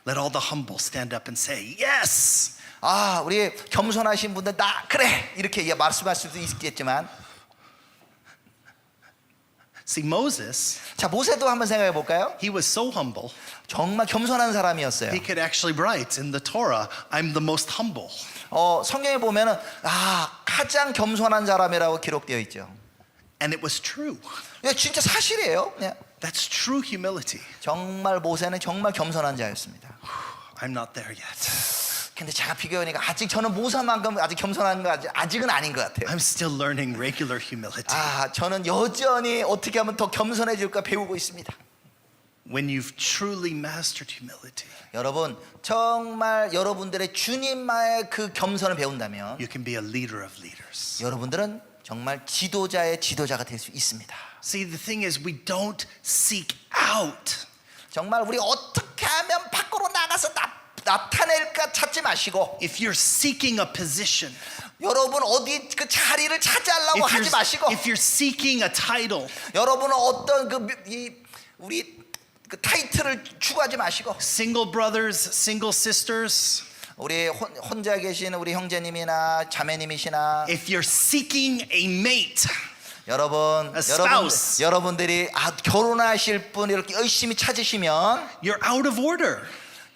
A: Let all the humble stand up and say, yes!
B: 아, 우리 겸손하신 분들 나 그래 이렇게 말씀하실 수도 있겠지만,
A: See, Moses,
B: 자 모세도 한번 생각해 볼까요?
A: he was so humble,
B: 정말 겸손한 사람이었어요.
A: he could actually write in the Torah, I'm the most humble.
B: 성경에 보면은 가장 겸손한 사람이라고 기록되어 있죠.
A: And it was true.
B: 예, 진짜 사실이에요. 예.
A: That's true humility.
B: 정말 모세는 정말 겸손한 자였습니다.
A: I'm not there yet.
B: 근데 제가 비교하니까 아직 저는 모세만큼 아직 겸손한 거 아직은 아닌 것 같아요.
A: I'm still learning regular humility.
B: 저는 여전히 어떻게 하면 더 겸손해질까 배우고 있습니다.
A: When you've truly mastered humility,
B: 여러분 정말 여러분들의 주님만의 그 겸손을 배운다면
A: you can be a leader of leaders.
B: 여러분들은 정말 지도자의 지도자가 될 수 있습니다.
A: See, the thing is, we don't seek out.
B: 정말 우리 어떻게 하면 밖으로 나가서 나타낼까 찾지 마시고,
A: If you're seeking a position,
B: 여러분 어디 그 자리를 차지하려고 하지 마시고,
A: if you're seeking a title,
B: 여러분은 어떤 우리 그 타이틀을 추구하지 마시고,
A: single brothers, single sisters,
B: 우리 혼자 계신 우리 형제님이나 자매님이시나,
A: if you're seeking a mate, spouse.
B: 여러분들이 결혼하실 분 이렇게 열심히 찾으시면
A: you're out of order.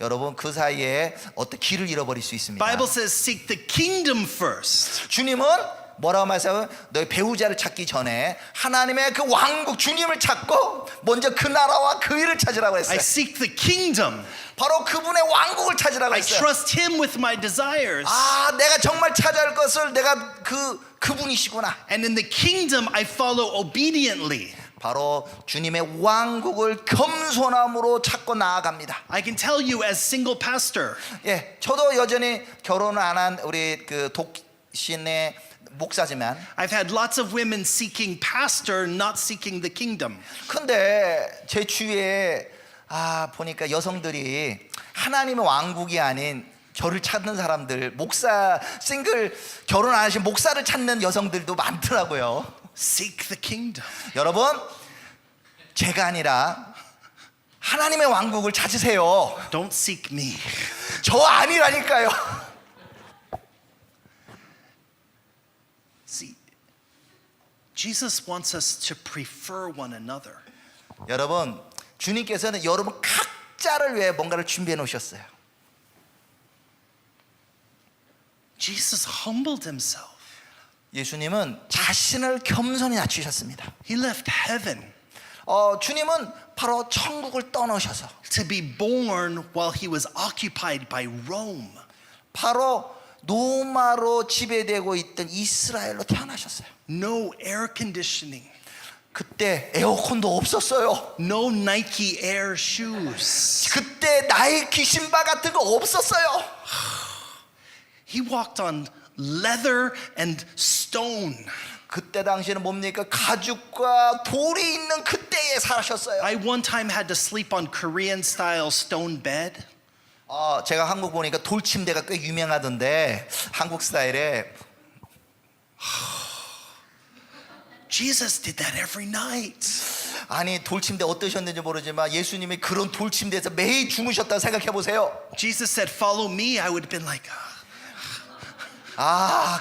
B: 여러분 그 사이에 어떤 길을 잃어버릴 수 있습니다.
A: Bible says seek the kingdom first.
B: 주님은 뭐라고 말씀하세요? 너희 배우자를 찾기 전에 하나님의 그 왕국 주님을 찾고 먼저 그 나라와 그 일을 찾으라고
A: I
B: 했어요.
A: seek the kingdom.
B: 바로 그분의 왕국을 찾으라고
A: I
B: 했어요.
A: trust him with my desires.
B: 내가 정말 찾아야 할 것을 내가 그분이시구나.
A: And in the kingdom I follow obediently.
B: 바로 주님의 왕국을 겸손함으로 찾고 나아갑니다.
A: I can tell you as single pastor,
B: 예, 저도 여전히 결혼을 안 한 우리 그 독신의 목사지만,
A: I've had lots of women seeking pastor, not seeking the kingdom.
B: 근데 제 주위에 보니까 여성들이 하나님의 왕국이 아닌 저를 찾는 사람들, 목사 싱글 결혼 안 하신 목사를 찾는 여성들도 많더라고요.
A: Seek the kingdom.
B: 여러분, 제가 아니라 하나님의 왕국을 찾으세요.
A: Don't seek me.
B: 저 아니라니까요.
A: See, Jesus wants us to prefer one another.
B: 여러분, 주님께서는 여러분 각자를 위해 뭔가를 준비해 놓으셨어요.
A: Jesus humbled himself.
B: 예수님은 자신을 겸손히 낮추셨습니다.
A: He left heaven
B: 주님은 바로 천국을 떠나셔서
A: to be born while he was occupied by Rome.
B: 바로 로마로 지배되고 있던 이스라엘로 태어나셨어요.
A: No air conditioning.
B: 그때 에어컨도 없었어요.
A: No Nike Air shoes.
B: 그때 나이키 신발 같은 거 없었어요.
A: He walked on leather and stone.
B: 그때 당시에는 뭡니까? 가죽과 돌이 있는 그때에 사셨어요.
A: I one time had to sleep on Korean style stone bed.
B: 제가 한국 보니까 돌 침대가 꽤 유명하던데 한국 스타일에
A: Jesus did that every night.
B: 아니 돌 침대 어떠셨는지 모르지만 예수님이 그런 돌 침대에서 매일 주무셨다고 생각해 보세요.
A: Jesus said, "Follow me." I would have been like,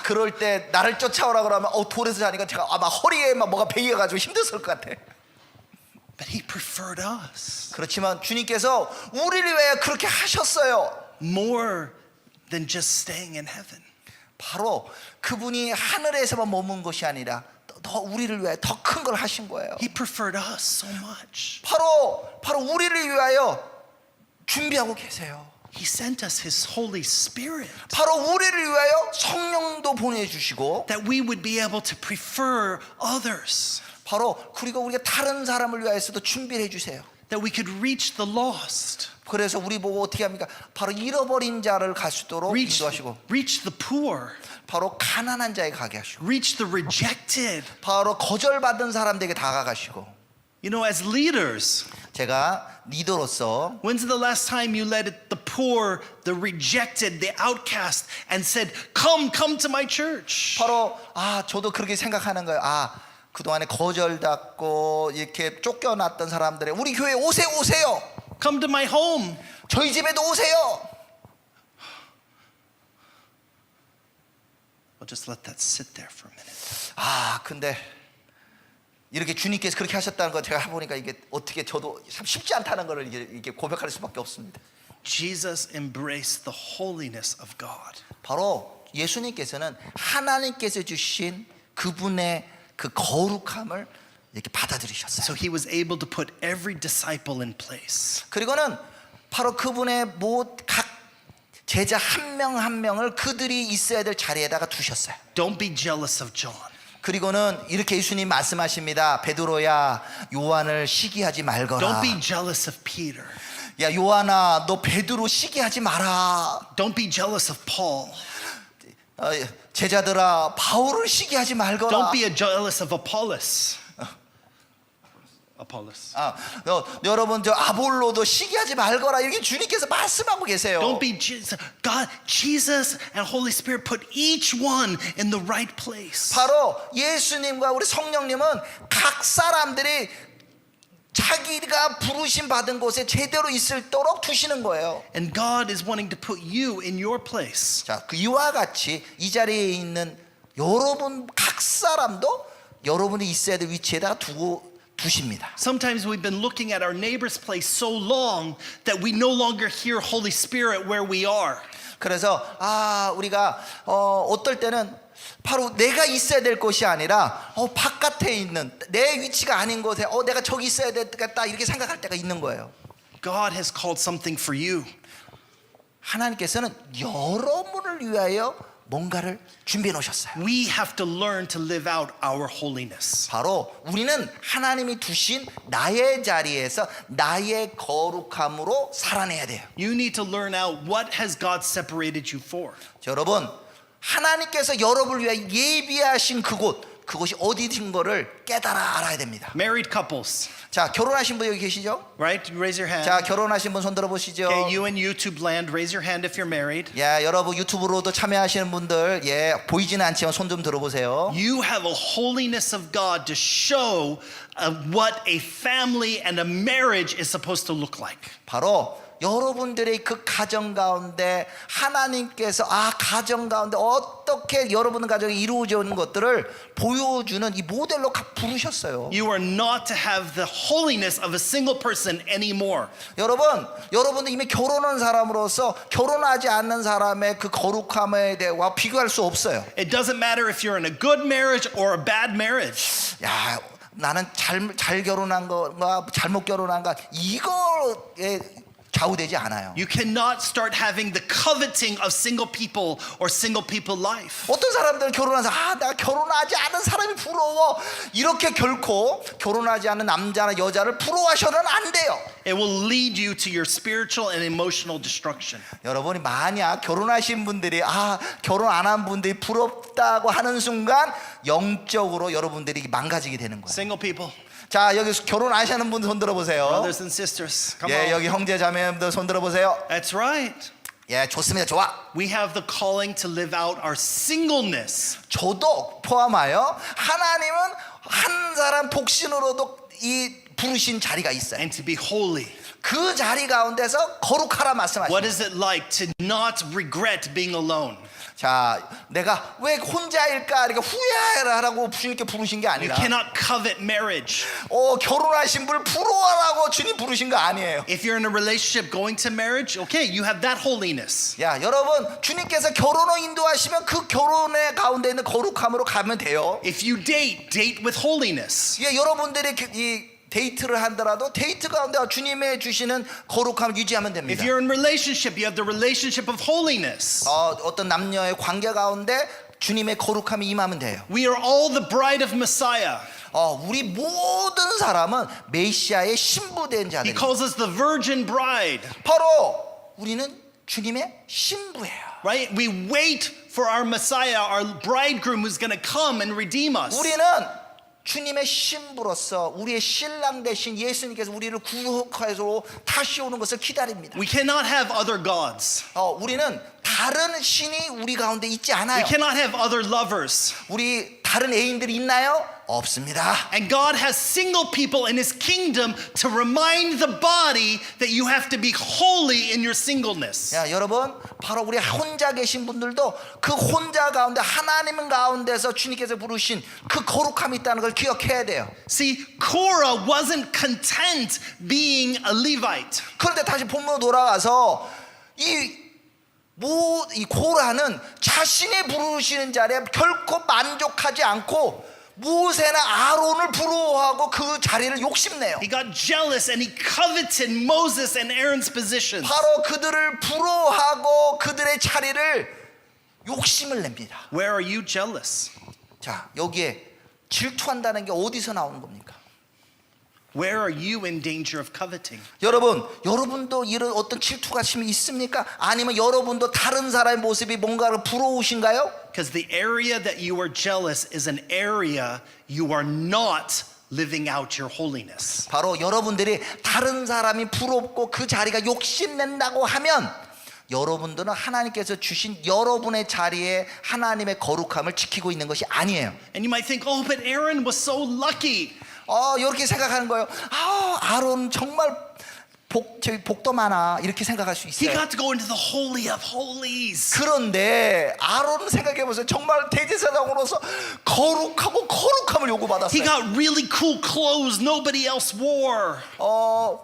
B: 그럴 때 나를 쫓아오라 그러면 돌에서 자니까 제가 아마 허리에 막 뭐가 베이어가지고 힘들었을 것 같아.
A: But he preferred us
B: 그렇지만 주님께서 우리를 위해 그렇게 하셨어요.
A: more than just staying in heaven.
B: 바로 그분이 하늘에서만 머문 것이 아니라 더 우리를 위해 더 큰 걸 하신 거예요.
A: He preferred us so much.
B: 바로 우리를 위하여 준비하고 계세요.
A: He sent us his Holy Spirit
B: 바로 우리를 위하여 성령도 보내주시고
A: that we would be able to prefer others.
B: 바로 그리고 우리가 다른 사람을 위하여서도 준비를 해주세요.
A: that we could reach the lost,
B: 그래서 우리 보고 어떻게 합니까? 바로 잃어버린 자를 갈 수 있도록
A: reach
B: 인도하시고,
A: the poor,
B: 바로 가난한 자에 가게 하시고,
A: reach the rejected.
B: 바로 거절받은 사람들에게 다가가시고.
A: You know, as leaders,
B: 제가 리더로서
A: when's the last time you led the poor, the rejected, the outcast and said, come to my church?
B: 바로 저도 그렇게 생각하는 거예요. 그동안에 거절받고 이렇게 쫓겨났던 사람들의 우리 교회 오세요.
A: Come to my home.
B: 저희 집에도 오세요.
A: I'll just let that sit there for a minute.
B: 근데 이렇게 주님께서 그렇게 하셨다는 거 제가 해보니까 이게 어떻게 저도 참 쉽지 않다는 것을 이게 고백할 수밖에 없습니다.
A: Jesus embraced the holiness of God.
B: 바로 예수님께서는 하나님께서 주신 그분의 그 거룩함을 이렇게 받아들이셨어요.
A: So he was able to put every disciple in place.
B: 그리고는 바로 그분의 각 제자 한 명 한 명을 그들이 있어야 될 자리에다가 두셨어요.
A: Don't be jealous of John.
B: 그리고는 이렇게 예수님 말씀하십니다. 베드로야, 요한을 시기하지 말거라.
A: Don't be jealous of Peter.
B: 야, 요한아, 너 베드로 시기하지 마라.
A: Don't be jealous of Paul.
B: 제자들아, 바울을 시기하지 말거라.
A: Don't be jealous of Apollos.
B: 여러분 저 아볼로도 시기하지 말거라. 이렇게 주님께서 말씀하고 계세요.
A: Don't be God, Jesus and Holy Spirit put each one in the right place.
B: 바로 예수님과 우리 성령님은 각 사람들이 자기가 부르심 받은 곳에 제대로 있도록 두시는 거예요.
A: And God is wanting to put you in your place.
B: 자, 이와 같이 이 자리에 있는 여러분 각 사람도 여러분이 있어야 될 위치에다가 두십니다.
A: Sometimes we've been looking at our neighbor's place so long that we no longer hear Holy Spirit where we are.
B: 그래서 우리가 어떨 때는 바로 내가 있어야 될 곳이 아니라 바깥에 있는 내 위치가 아닌 곳에 내가 저기 있어야 되겠다 이렇게 생각할 때가 있는 거예요.
A: God has called something for you.
B: 하나님께서는 여러분을 위하여 뭔가를 준비해 놓으셨어요.
A: We have to learn to live out our holiness.
B: 바로 우리는 하나님이 두신 나의 자리에서 나의 거룩함으로 살아내야 돼요.
A: You need to learn out what has God separated you for.
B: 여러분, 하나님께서 여러분을 위해 예비하신 그곳이 어디인 거를 깨달아 알아야 됩니다.
A: Married couples,
B: 자, 결혼하신 분 여기 계시죠?
A: right? Raise your hand.
B: 자, 결혼하신 분 손 들어보시죠.
A: Okay, you in YouTube land, raise your hand if you're married.
B: 여러분 유튜브로도 참여하시는 분들 보이지는 않지만 손 좀 들어보세요.
A: You have a holiness of God to show what a family and a marriage is supposed to look like.
B: 바로 여러분들의 그 가정 가운데 하나님께서 가정 가운데 어떻게 여러분 가정이 이루어져 있는 것들을 보여주는 이 모델로 부르셨어요.
A: You are not to have the holiness of a single person anymore.
B: 여러분들 이미 결혼한 사람으로서 결혼하지 않는 사람의 그 거룩함에 대해서 비교할 수 없어요.
A: It doesn't matter if you're in a good marriage or a bad marriage.
B: 나는 잘 결혼한 건가 잘못 결혼한가 이거에 좌우되지 않아요.
A: You cannot start having the coveting of single people or single people life.
B: 어떤 사람들은 결혼해서 나 결혼하지 않은 사람이 부러워 이렇게 결코 결혼하지 않은 남자나 여자를 부러워하셔는 안 돼요.
A: It will lead you to your spiritual and emotional destruction.
B: 여러분이 만약 결혼하신 분들이 결혼 안 한 분들이 부럽다고 하는 순간 영적으로 여러분들이 망가지게 되는 거예요.
A: Single people,
B: 자, 여기 결혼 안 하시는 분들 손 들어보세요.
A: brothers and sisters, come on.
B: 여기 형제 자매님들 손 들어보세요.
A: That's right.
B: 좋습니다. 좋아.
A: We have the calling to live out our singleness.
B: 저도 포함하여 하나님은 한 사람 독신으로도 이 부르신 자리가 있어요.
A: And to be holy.
B: 그 자리 가운데서 거룩하라 말씀하십니다.
A: What is it like to not regret being alone?
B: 자, 내가 왜 혼자일까? 이렇게 후회하라고 주님께 부르신 게
A: You
B: 아니라
A: cannot covet marriage.
B: 결혼하신 분을 부러워하라고 주님 부르신 거 아니에요.
A: If you're in a relationship going to marriage, okay, you have that holiness.
B: 여러분 주님께서 결혼을 인도하시면 그 결혼의 가운데 있는 거룩함으로 가면 돼요.
A: If you date with holiness.
B: 여러분들이 이 데이트를 한다라도 데이트 가운데 주님의 주시는 거룩함을 유지하면 됩니다.
A: If you're in relationship, you have the relationship of holiness.
B: 어떤 남녀의 관계 가운데 주님의 거룩함이 임하면 돼요.
A: We are all the bride of Messiah.
B: 우리 모든 사람은 메시아의 신부된
A: He
B: 자들.
A: calls us the virgin bride,
B: 바로 우리는 주님의 신부예요.
A: right? We wait for our Messiah, our bridegroom who's going to come and redeem us.
B: 우리는 주님의 신부로서 우리의 신랑 되신 예수님께서 우리를 구속해서 다시 오는 것을 기다립니다.
A: We cannot have other gods.
B: 우리는 다른 신이 우리 가운데 있지
A: We
B: 않아요.
A: cannot have other lovers.
B: 우리 다른 애인들이 있나요? 없습니다.
A: And God has single people in His kingdom to remind the body that you have to be holy in your singleness.
B: 야, 여러분, 바로 우리 혼자 계신 분들도 그 혼자 가운데 하나님 가운데서 주님께서 부르신 그 거룩함이 있다는 걸 기억해야 돼요.
A: See, Korah wasn't content being a Levite.
B: 그런데 다시 본문으로 돌아가서 이 고라는 자신이 부르시는 자리에 결코 만족하지 않고 모세나 아론을 부러워하고 그 자리를 욕심내요.
A: He got jealous and he coveted Moses and Aaron's positions.
B: 바로 그들을 부러워하고 그들의 자리를 욕심을 냅니다.
A: Where are you jealous?
B: 자, 여기에 질투한다는 게 어디서 나오는 겁니까?
A: Where are you in danger of coveting?
B: 여러분도 이런 어떤 질투가 있습니까? 아니면 여러분도 다른 사람의 모습이 뭔가를 부러우신가요?
A: Because the area that you are jealous is an area you are not living out your holiness.
B: 바로 여러분들이 다른 사람이 부럽고 그 자리가 욕심낸다고 하면 여러분들은 하나님께서 주신 여러분의 자리에 하나님의 거룩함을 지키고 있는 것이 아니에요.
A: And you might think, oh, but Aaron was so lucky.
B: 이렇게 생각하는 거예요. 아론 정말 복도 많아, 이렇게 생각할 수
A: He
B: 있어요.
A: got to go into the holy of holies.
B: 그런데 아론은 생각해보세요. 정말 대제사장으로서 거룩함을
A: He
B: 요구받았어요.
A: got really cool clothes nobody else wore.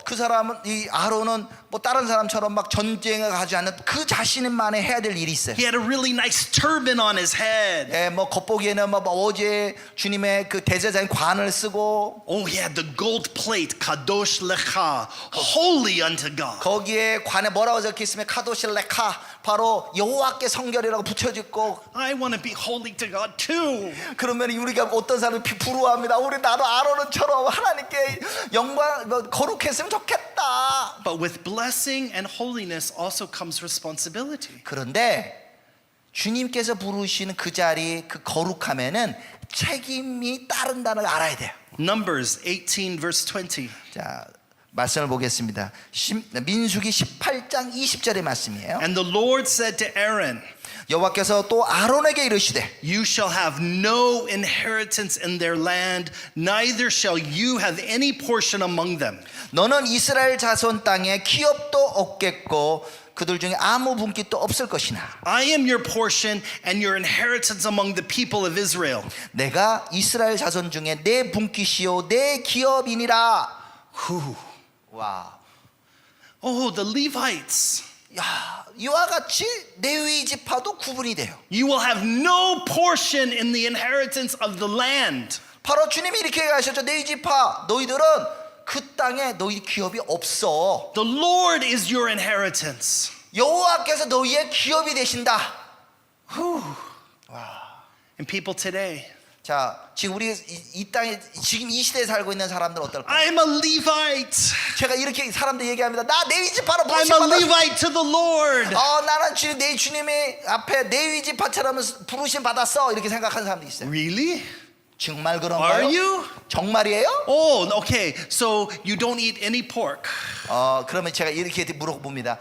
B: 그 사람은, 이 아론은 뭐 다른 사람처럼 막 전쟁을 가지 않는 그 자신만의 해야 될 일이 있어요.
A: He had a really nice turban on his head.
B: 뭐 겉보기에는 뭐 어제 주님의 그 대제사장 관을 쓰고,
A: Oh, he had the gold plate, kadosh lecha, holy unto God.
B: 거기에 관에 뭐라고 적혀 있으면 카도실 레카, 바로 여호와께 성결이라고 붙여짓고.
A: I want to be holy to God too.
B: 그러면 우리가 어떤 사람이 부러워합니다. 나도 아론처럼 하나님께 영광 거룩했으면 좋겠다.
A: But with blessing and holiness also comes responsibility.
B: 그런데 주님께서 부르시는 그 자리, 그 거룩함에는 책임이 따른다는 걸 알아야 돼요.
A: Numbers 18 verse 20.
B: 자, 말씀을 보겠습니다. 민수기 18장 20절의 말씀이에요.
A: And the Lord said to Aaron,
B: 여호와께서 또 아론에게 이르시되
A: you shall have no inheritance in their land, neither shall you have any portion among them.
B: 너는 이스라엘 자손 땅에 기업도 없겠고 그들 중에 아무 분깃도 없을 것이나
A: I am your portion and your inheritance among the people of Israel.
B: 내가 이스라엘 자손 중에 내 분깃이요 내 기업이니라. 와,
A: Oh, the Levites.
B: 야, 이와 같이 레위 지파도 구분이 돼요.
A: You will have no portion in the inheritance of the land.
B: 바로 주님이 이렇게 얘기하셨죠. 레위 지파, 너희들은 그 땅에 너희 기업이 없어.
A: The Lord is your inheritance.
B: 여호와께서 너희의 기업이 되신다.
A: And people today,
B: 자, 지금 우리 이 땅에 지금 이 시대에 살고 있는 사람들 어떨까요?
A: I'm a Levite.
B: 제가 이렇게 사람들 얘기합니다. 나 레위 지파로
A: I'm a
B: 부르심 받았어.
A: Levite to the Lord.
B: 나는 주님, 내 주님의 앞에 레위 지파처럼 부르심 받았어. 이렇게 생각하는 사람도 있어요.
A: Really?
B: 정말
A: Are
B: 그런가요?
A: you?
B: 정말이에요?
A: Oh, okay. So you don't eat any pork.
B: 그러면 제가 이렇게 물어봅니다.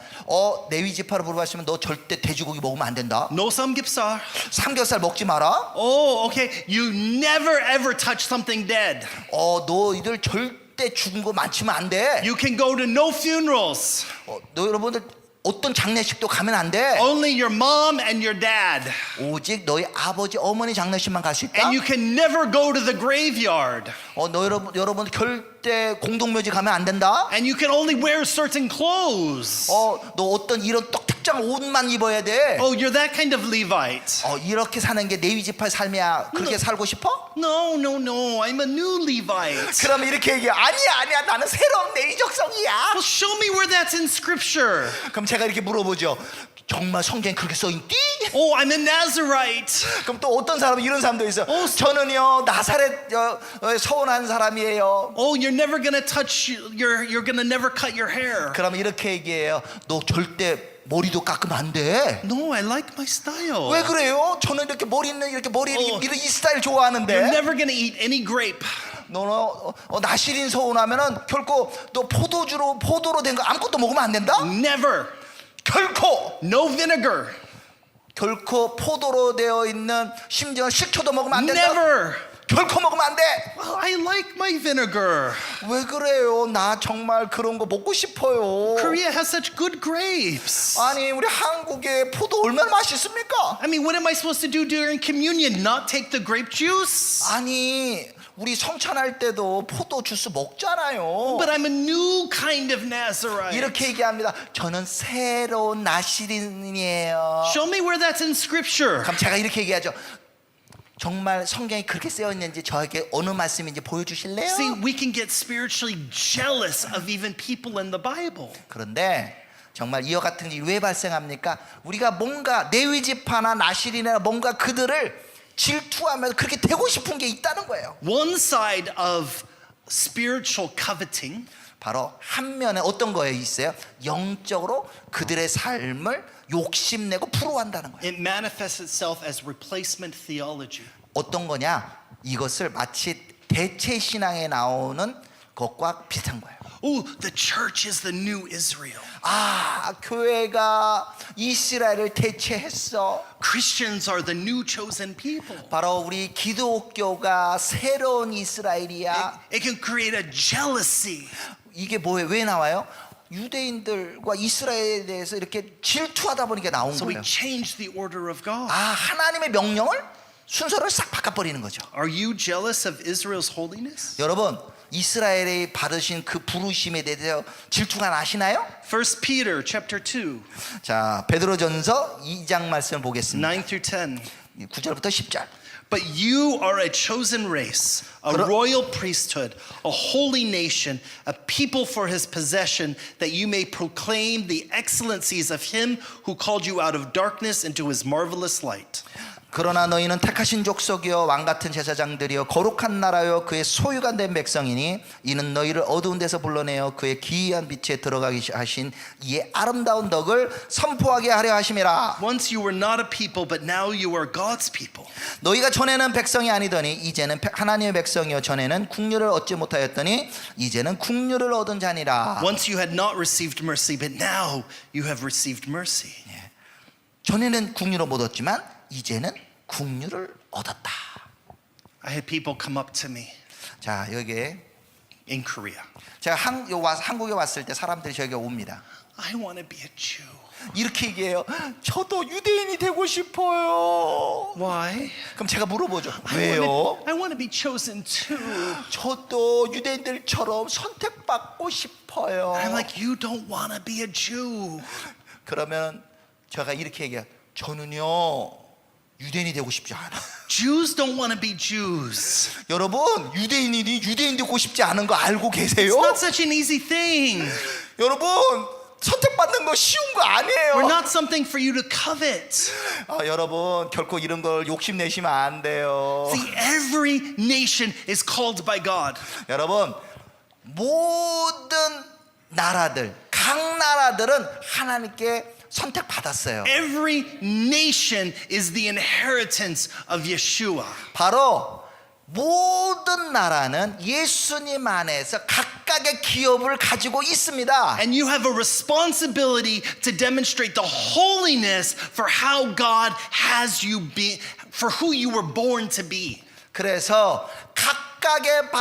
B: 레위 지파로 부르시면 너 절대 돼지고기 먹으면 안 된다.
A: No samgyeopsal.
B: 삼겹살 먹지 마라.
A: Oh, okay. You never ever touch something dead.
B: 너희들 절대 죽은 거 만지면 안 돼.
A: You can go to no funerals.
B: 너 여러분들 어떤 장례식도 가면 안 돼.
A: Only your mom and your dad.
B: 오직 너희 아버지 어머니 장례식만 갈 수 있다.
A: And you can never go to the graveyard.
B: 너 여러분 절대 공동묘지 가면 안 된다.
A: And you can only wear certain clothes.
B: 너 어떤 이런 특정 옷만 입어야 돼.
A: Oh, you're that kind of Levite.
B: 이렇게 사는 게 레위 지파의 삶이야. 그렇게 살고 싶어?
A: No. I'm a new Levite.
B: 그러면 이렇게 얘기해. 아니야. 나는 새로운 레위 족속이야.
A: Well, show me where that's in Scripture.
B: 그럼 제가 이렇게 물어보죠. 정말 성경에 그렇게 써 있디?
A: Oh, I'm a Nazarite.
B: 그럼 또 어떤 사람은 이런 사람도 있어요. 저는요 나사렛 서원한 사람이에요.
A: Oh, you're never gonna touch. You're gonna never cut your hair.
B: 그러면 이렇게 얘기해요. 너 절대 머리도 깎으면 안 돼.
A: No, I like my style.
B: 왜 그래요? 저는 이렇게 머리 있는 이렇게 머리 이런 이 스타일
A: You're
B: 좋아하는데.
A: never gonna eat any grape.
B: 너는 나시린 서운하면은 결코 너 포도로 된 거 아무것도 먹으면 안 된다.
A: Never.
B: 결코
A: No vinegar.
B: 결코 포도로 되어 있는 심지어 식초도 먹으면 안 된다.
A: Never.
B: 결코 먹으면 안 돼.
A: Well, I like my vinegar.
B: 왜 그래요? 나 정말 그런 거 먹고 싶어요.
A: Korea has such good grapes.
B: 아니 우리 한국의 포도 얼마나 맛있습니까?
A: I mean, what am I supposed to do during communion? Not take the grape juice?
B: 아니 우리 성찬할 때도 포도 주스 먹잖아요.
A: But I'm a new kind of Nazarite.
B: 이렇게 얘기합니다. 저는 새로운 나시린이에요.
A: Show me where that's in scripture.
B: 그럼 제가 이렇게 얘기하죠. 정말 성경이 그렇게 쓰여 있는지 저에게 어느 말씀인지 보여주실래요?
A: See, we can get spiritually jealous of even people in the Bible.
B: 그런데 정말 이와 같은 일이 왜 발생합니까? 우리가 뭔가 레위지파나 나시린이나 뭔가 그들을 질투하면서 그렇게 되고 싶은 게 있다는 거예요.
A: One side of spiritual coveting
B: 바로 한 면에 어떤 거에 있어요? 영적으로 그들의 삶을 욕심내고 부러워한다는 거예요.
A: it manifests itself as replacement theology.
B: 어떤 거냐? 이것을 마치 대체 신앙에 나오는 것과 비슷한 거예요.
A: Oh, the church is the new Israel.
B: 아, 교회가 이스라엘을 대체했어.
A: Christians are the new chosen people.
B: 바로 우리 기독교가 새로운 이스라엘이야.
A: It can create a jealousy.
B: 이게 뭐예요? 왜 나와요? 유대인들과 이스라엘에 대해서 이렇게 질투하다 보니까 나온
A: So we
B: 거예요.
A: change the order of God.
B: 아, 하나님의 명령을 순서를 싹 바꿔버리는 거죠.
A: Are you jealous of Israel's holiness?
B: 여러분, 이스라엘이 받으신 그 부르심에 대해서 질투가 나시나요?
A: 1 Peter chapter 2,
B: 자, 베드로전서 2장 말씀을 보겠습니다.
A: 9 through 10.
B: 9절부터 10절.
A: But you are a chosen race, a royal priesthood, a holy nation, a people for his possession, that you may proclaim the excellencies of him who called you out of darkness into his marvelous light.
B: 그러나 너희는 택하신 족속이요 왕 같은 제사장들이요 거룩한 나라요 그의 소유가 된 백성이니 이는 너희를 어두운 데서 불러내어 그의 기이한 빛에 들어가게 하신 이의 아름다운 덕을 선포하게 하려 하심이라.
A: Once you were not a people, but now you are God's people.
B: 너희가 전에는 백성이 아니더니 이제는 하나님의 백성이요 전에는 국류를 얻지 못하였더니 이제는 국류를 얻은 자니라.
A: Once you had not received mercy, but now you have received mercy.
B: 전에는 국류를 못 얻지만 이제는 국류를 얻었다.
A: I had people come up to me
B: 자, 여기에
A: in Korea.
B: 제가 한국에 왔을 때 사람들이 저에게 옵니다.
A: I want to be a Jew.
B: 이렇게 얘기해요. 저도 유대인이 되고 싶어요.
A: Why?
B: 그럼 제가 물어보죠. 왜요?
A: I want to be chosen too.
B: 저도 유대인들처럼 선택받고 싶어요.
A: I'm like, you don't want to be a Jew.
B: 그러면 제가 이렇게 얘기해요. 저는요 유대인이 되고 싶지 않아.
A: Jews don't want to be Jews.
B: 여러분 유대인이 유대인 되고 싶지 않은 거 알고 계세요?
A: It's not such an easy thing.
B: 여러분 선택받는 거 쉬운 거 아니에요.
A: We're not something for you to covet.
B: 여러분 결코 이런 걸 욕심 내시면 안 돼요.
A: See, every nation is called by God.
B: 여러분 모든 나라들 각 나라들은 하나님께 선택받았어요.
A: Every nation is the inheritance of Yeshua.
B: 바로 모든 나라는 예수님 안에서 각각의 기업을 가지고 있습니다.
A: And you have a responsibility to demonstrate the holiness for how God has you be, for who you were born to be.
B: 그래서 각각의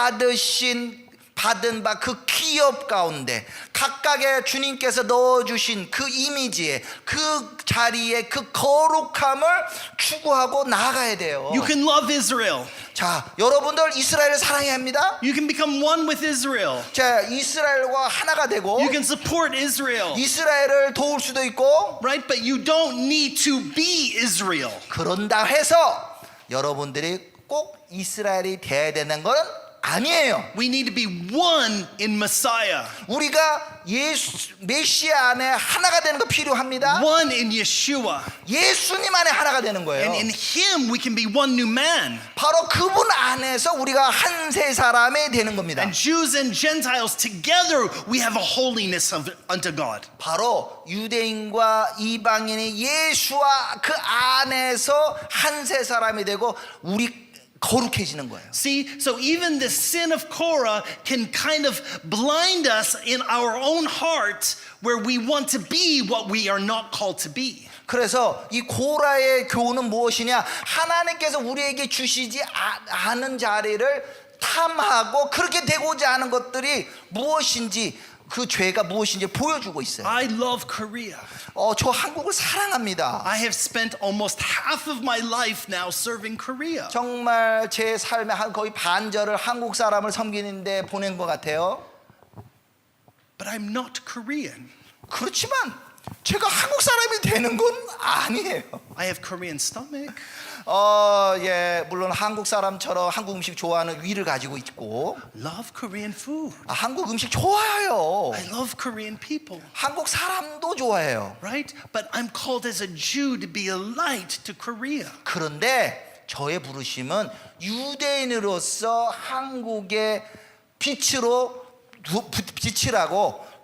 B: 받은 바 그 기업 가운데 각각의 주님께서 넣어주신 그 이미지에 그 자리에 그 거룩함을 추구하고 나아가야 돼요.
A: You can love Israel.
B: 자, 여러분들 이스라엘을 사랑해야 합니다.
A: You can become one with Israel.
B: 자, 이스라엘과 하나가 되고
A: You can support Israel.
B: 이스라엘을 도울 수도 있고,
A: Right? But you don't need to be Israel.
B: 그런다 해서 여러분들이 꼭 이스라엘이 돼야 되는 것은 아니에요.
A: We need to be one in Messiah,
B: 우리가 예수 메시아 안에 하나가 되는 거 필요합니다.
A: one in Yeshua.
B: 예수님 안에 하나가 되는 거예요.
A: And in Him, we can be one new man.
B: 바로 그분 안에서 우리가 한 세 사람이 되는 겁니다.
A: And Jews and Gentiles together, we have a holiness unto God.
B: 바로 유대인과 이방인이 예수와 그 안에서 한 세 사람이 되고 우리 거룩해지는 거예요.
A: See, so even the sin of Korah can kind of blind us in our own heart where we want to be what we are not called to be.
B: 그래서 이 고라의 교훈은 무엇이냐? 하나님께서 우리에게 주시지 않은 자리를 탐하고 그렇게 되고자 하는 것들이 무엇인지, 그 죄가 무엇인지 보여주고 있어요.
A: I love Korea.
B: 저 한국을 사랑합니다.
A: I have spent almost half of my life now serving Korea.
B: 정말 제 삶의 한 거의 반절을 한국 사람을 섬기는데 보낸 것 같아요.
A: But I'm not Korean.
B: 그렇지만 제가 한국 사람이 되는 건 아니에요.
A: I have Korean stomach.
B: 예, 물론 한국 사람처럼 한국 음식 좋아하는 위를 가지고 있고,
A: Love Korean food.
B: 한국 음식 좋아해요.
A: I love Korean people.
B: 한국 사람도 좋아해요.
A: Right? But I'm called as a Jew to be a light to Korea.
B: 그런데 저의 부르심은 유대인으로서 한국의 빛이라고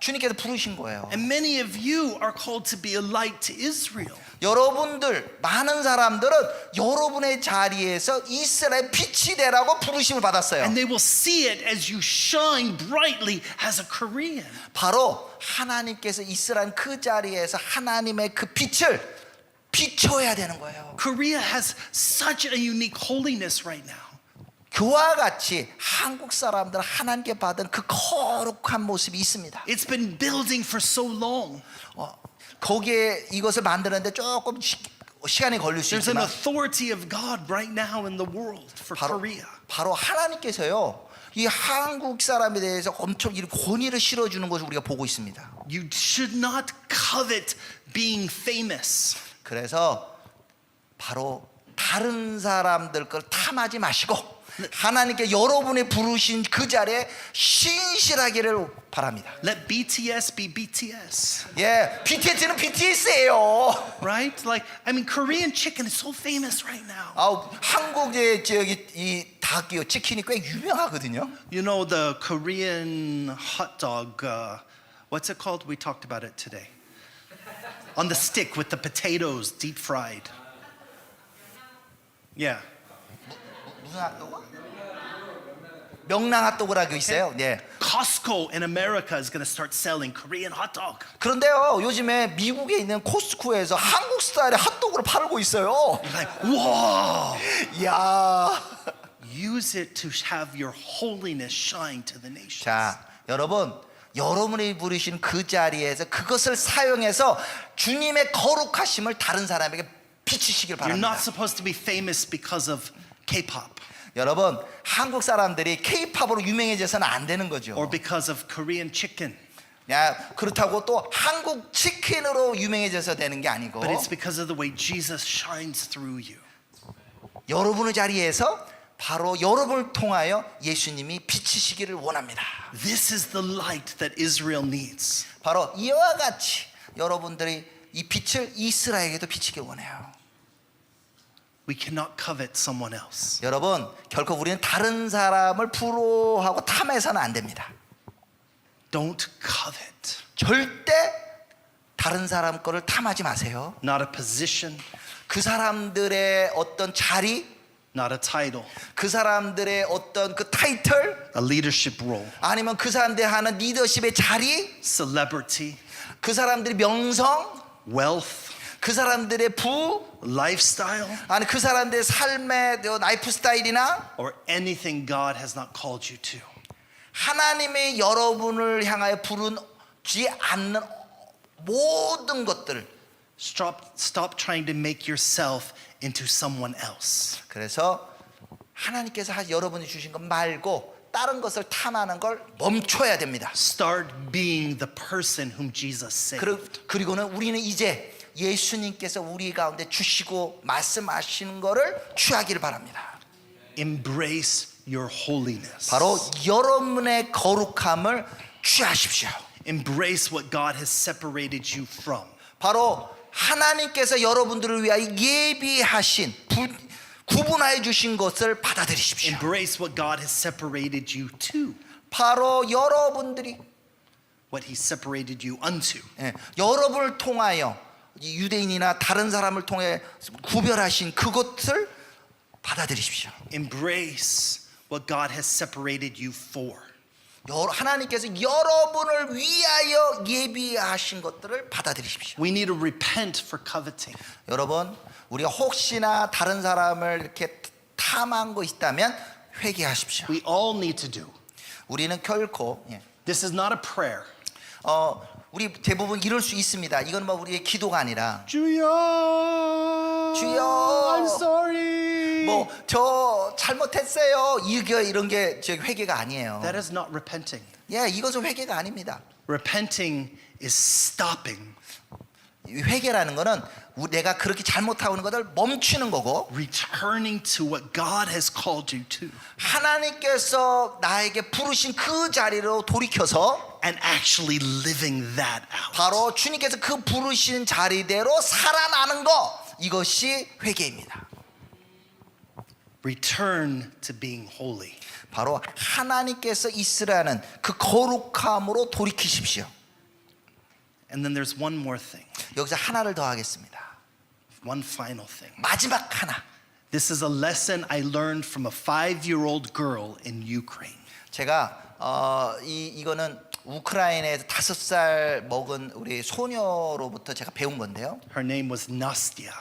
B: 주님께서 부르신 거예요.
A: And many of you are called to be a light to Israel.
B: 여러분들, 많은 사람들은 여러분의 자리에서 이스라엘 빛이 되라고 부르심을 받았어요.
A: And they will see it as you shine brightly as a Korean.
B: 바로 하나님께서 이스라엘 그 자리에서 하나님의 그 빛을 비춰야 되는 거예요.
A: Korea has such a unique holiness right now.
B: 그와 같이 한국 사람들 하나님께 받은 그 거룩한 모습이 있습니다.
A: It's been building for so long.
B: 거기에 이것을 만드는데 조금 시간이 걸릴 수
A: There's an
B: 있지만
A: authority of God right now in the world for Korea.
B: 바로 하나님께서요, 이 한국 사람에 대해서 엄청 이 권위를 실어주는 것을 우리가 보고 있습니다.
A: You should not covet being famous.
B: 그래서 바로 다른 사람들 걸 탐하지 마시고 하나님께 여러분이 부르신 그 자리에 신실하기를 바랍니다.
A: Let BTS be BTS.
B: 예, BTS는 BTS예요.
A: Right? Like, I mean, Korean chicken is so famous right now.
B: 한국의 저기 이 닭이요, 치킨이 꽤 유명하거든요.
A: You know the Korean hot dog, what's it called? We talked about it today. On the stick with the potatoes deep fried. Yeah.
B: 무슨 핫도그? 명랑 핫도그라고 있어요. 예.
A: Costco in America is going to start selling Korean hot dog.
B: 그런데요, 요즘에 미국에 있는 코스트코에서 한국 스타일의 핫도그를 팔고 있어요.
A: You're like, whoa!
B: 야.
A: Use it to have your holiness shine to the nations.
B: 자, 여러분이 부르신 그 자리에서 그것을 사용해서 주님의 거룩하심을 다른 사람에게 비치시길
A: You're not
B: 바랍니다.
A: supposed to be famous because of K-pop
B: 여러분, 한국 사람들이 K-팝으로 유명해져서는 안 되는 거죠.
A: or because of Korean chicken,
B: 야, 그렇다고 또 한국 치킨으로 유명해져서 되는 게 아니고
A: but it's because of the way Jesus shines through you.
B: 여러분의 자리에서 바로 여러분을 통하여 예수님이 비치시기를 원합니다.
A: This is the light that Israel needs.
B: 바로 이와 같이 여러분들이 이 빛을 이스라엘에게도 비치길 원해요.
A: We cannot covet someone else.
B: 여러분, 결코 우리는 다른 사람을 부러워하고 탐해서는 안 됩니다.
A: Don't covet.
B: 절대 다른 사람 거를 탐하지 마세요.
A: Not a position,
B: 그 사람들의 어떤 자리,
A: not a title,
B: 그 사람들의 어떤 그 타이틀,
A: a leadership role,
B: 아니면 그 사람들이 하는 리더십의 자리,
A: celebrity,
B: 그 사람들의 명성,
A: wealth,
B: 그 사람들의 부,
A: lifestyle,
B: 아니 그 사람들의 삶의 라이프 스타일이나
A: or anything God has not called you to.
B: 하나님의 여러분을 향하여 부르지 않는 모든 것들.
A: Stop trying to make yourself into someone else.
B: 그래서 하나님께서 여러분이 주신 것 말고 다른 것을 탐하는 걸 멈춰야 됩니다.
A: Start being the person whom Jesus saved.
B: 그리고는 우리는 이제 예수님께서 우리 가운데 주시고 말씀하시는 거를 취하기를 바랍니다.
A: Embrace your holiness.
B: 바로 여러분의 거룩함을 취하십시오.
A: Embrace what God has separated you from.
B: 바로 하나님께서 여러분들을 위하여 예비하신 구분하여 주신 것을 받아들이십시오.
A: Embrace what God has separated you to.
B: 바로 여러분들이
A: What he separated you unto.
B: 여러분을 통하여 유대인이나 다른 사람을 통해 구별하신 그것을 받아들이십시오.
A: Embrace what God has separated you for.
B: 하나님께서 여러분을 위하여 예비하신 것들을 받아들이십시오.
A: We need to repent for coveting.
B: 여러분, 우리가 혹시나 다른 사람을 이렇게 탐한 거 있다면 회개하십시오.
A: We all need to do.
B: 우리는 결코
A: This is not a prayer.
B: 우리 대부분 이럴 수 있습니다. 이건 뭐 우리의 기도가 아니라
A: 주여, I'm sorry.
B: 뭐 저 잘못했어요. 이런 게 제 회개가 아니에요.
A: That is not repenting.
B: 이것은 회개가 아닙니다.
A: Repenting is stopping,
B: 회개라는 거는 내가 그렇게 잘못하고 있는 것을 멈추는 거고
A: returning to what God has called you to,
B: 하나님께서 나에게 부르신 그 자리로 돌이켜서
A: and actually living that out.
B: 바로 주님께서 그 부르신 자리대로 살아나는 거, 이것이 회개입니다.
A: Return to being holy.
B: 바로 하나님께서 있으라는 그 거룩함으로 돌이키십시오.
A: And then there's one more thing,
B: 여기서 하나를 더 하겠습니다.
A: one final thing.
B: 마지막 하나.
A: This is a lesson I learned from a 5-year-old girl in Ukraine.
B: 제가 이거는 우크라이나에서 5살 먹은 우리 소녀로부터 제가 배운 건데요.
A: Her name was Nastya.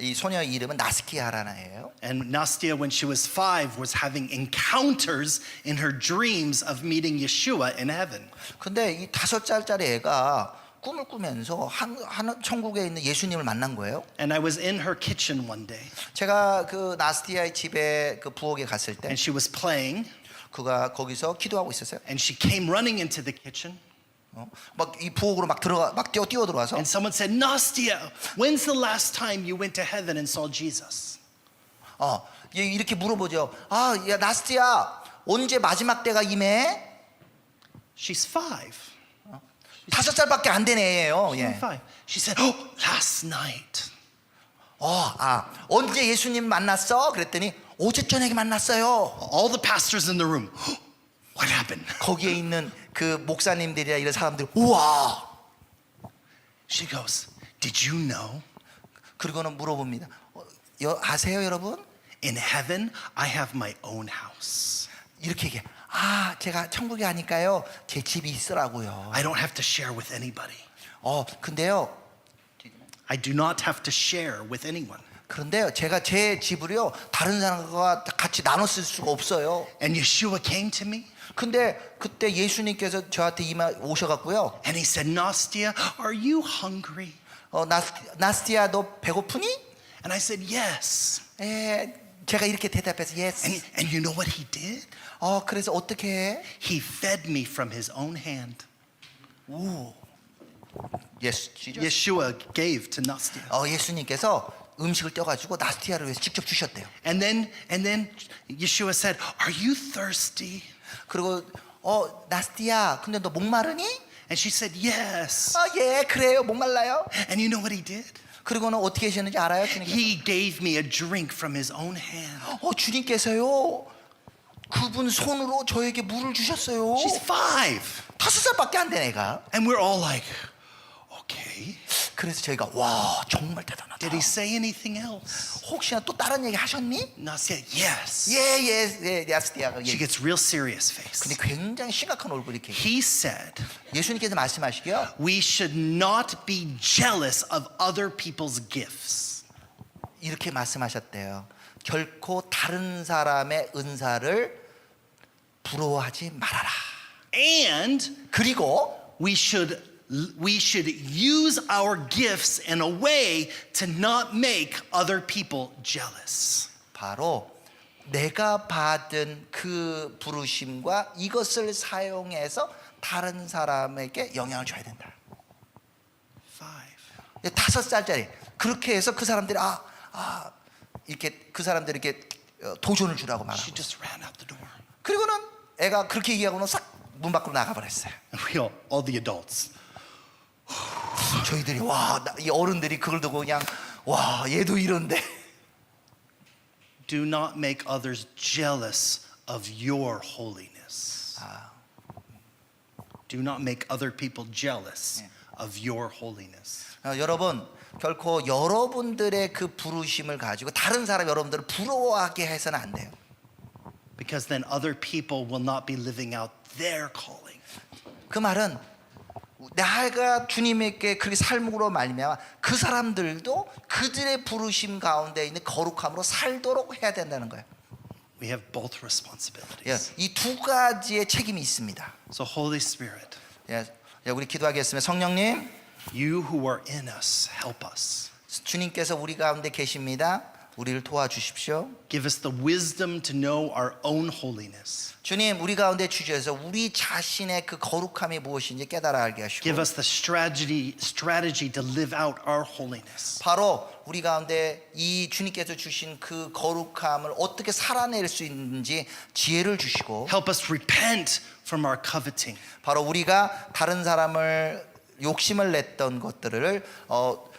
B: 이 소녀 이름은 나스키아라나예요.
A: And Nastya, when she was 5, was having encounters in her dreams of meeting Yeshua in heaven.
B: 근데 이 5살짜리 애가 꿈을 꾸면서 한 천국에 있는 예수님을 만난 거예요.
A: And I was in her kitchen one day,
B: 제가 그 나스티아의 집에 그 부엌에 갔을 때
A: and she was playing,
B: 그가 거기서 기도하고 있었어요.
A: and she came running into the kitchen.
B: 막 이 부엌으로 막 뛰어 들어와서
A: And someone said, Nastya, when's the last time you went to heaven and saw Jesus?
B: 이렇게 물어보죠. 야 나스티아, 언제 마지막 때가 임해?
A: She's 5.
B: 5살밖에 안 된 애예요.
A: She's 5. She said, oh, last night.
B: 언제 예수님 만났어? 그랬더니 어제 저녁에 만났어요.
A: All the pastors in the room, what happened?
B: 거기에 있는 그 목사님들이나 이런 사람들, 우와.
A: She goes, did you know?
B: 그리고는 물어봅니다. 아세요, 여러분?
A: In heaven, I have my own house.
B: 이렇게 얘기해. 제가 천국에 가니까요, 제 집이 있으라고요.
A: I don't have to share with anybody.
B: 근데요,
A: I do not have to share with anyone.
B: 그런데요, 제가 제 집을요, 다른 사람과 같이 나눠 쓸 수가 없어요.
A: And Yeshua came to me,
B: 근데 그때 예수님께서 저한테 오셔갖고요.
A: and he said, Nastya, are you hungry?
B: 나스티아, 너 배고프니?
A: And I said, yes.
B: 제가 이렇게 대답해서 yes.
A: And you know what he did?
B: 그래서 어떻게 해?
A: He fed me from his own hand.
B: Yes, Jesus.
A: Yeshua gave to Nastya.
B: 예수님께서 음식을 떼어가지고 나스티아를 위해서 직접 주셨대요.
A: And then Yeshua said, are you thirsty?
B: 그리고 나스티아, 근데 너 목마르니?
A: And she said, yes.
B: 예, 그래요, 목말라요.
A: And you know what he did?
B: 그리고는 어떻게 하셨는지 알아요, 주님께서?
A: He gave me a drink from his own hand.
B: 주님께서요, 그분 손으로 저에게 물을 주셨어요.
A: She's 5.
B: 5살밖에 안 된 애가.
A: And we're all like, okay.
B: 그래서 저희가 와, 정말 대단하다.
A: Did he say anything else?
B: 혹시나 또 다른 얘기 하셨니?
A: Nastya, yes.
B: 예, 나스티아가.
A: She gets real serious face.
B: 근데 굉장히 심각한 얼굴 이렇게.
A: He said,
B: 예수님께서 말씀하시기요.
A: we should not be jealous of other people's gifts.
B: 이렇게 말씀하셨대요. 결코 다른 사람의 은사를 부러워하지 말아라.
A: And
B: 그리고
A: we should use our gifts in a way to not make other people jealous.
B: 바로 내가 받은 그 부르심과 이것을 사용해서 다른 사람에게 영향을 줘야 된다.
A: 5.
B: 5살짜리. 그렇게 해서 그 사람들이 이렇게 그 사람들이 이렇게 도전을 주라고
A: She
B: 말하고.
A: just ran out the door.
B: 그리고는 애가 그렇게 얘기하고는 싹 문 밖으로 나가버렸어요.
A: And we all the adults,
B: 저희들이 이 어른들이 그걸 두고 그냥 와 얘도 이런데.
A: do not make others jealous of your holiness. Do not make other people jealous of your holiness.
B: 여러분 결코 여러분들의 그 부르심을 가지고 다른 사람 여러분들을 부러워하게 해서는 안 돼요.
A: Because then other people will not be living out their calling.
B: 그 말은 내가 주님에게 그렇게 삶으로 말미암아 그 사람들도 그들의 부르심 가운데 있는 거룩함으로 살도록 해야 된다는 거예요.
A: We have both responsibilities.
B: 이 두 가지의 책임이 있습니다.
A: So Holy Spirit,
B: 우리 기도하겠습니다. 성령님,
A: you who are in us, help us.
B: 주님께서 우리 가운데 계십니다. 우리를 도와주십시오.
A: Give us the wisdom to know our own holiness.
B: 주님, 우리 가운데 주셔서 우리 자신의 그 거룩함이 무엇인지 깨달아 알게 하시고
A: Give us the strategy to live out our holiness.
B: 바로 우리 가운데 이 주님께서 주신 그 거룩함을 어떻게 살아낼 수 있는지 지혜를 주시고
A: Help us repent from our coveting.
B: 바로 우리가 다른 사람을 욕심을 냈던 것들을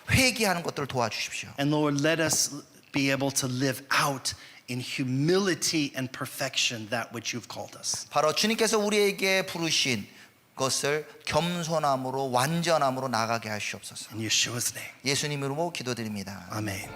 B: 회개하는 것들을 도와주십시오.
A: And Lord, let us be able to live out in humility and perfection that which you've called us.
B: 바로 주님께서 우리에게 부르신 것을 겸손함으로 완전함으로 나가게 하시옵소서.
A: In Yeshua's name.
B: 예수님 이름으로 기도드립니다.
A: Amen.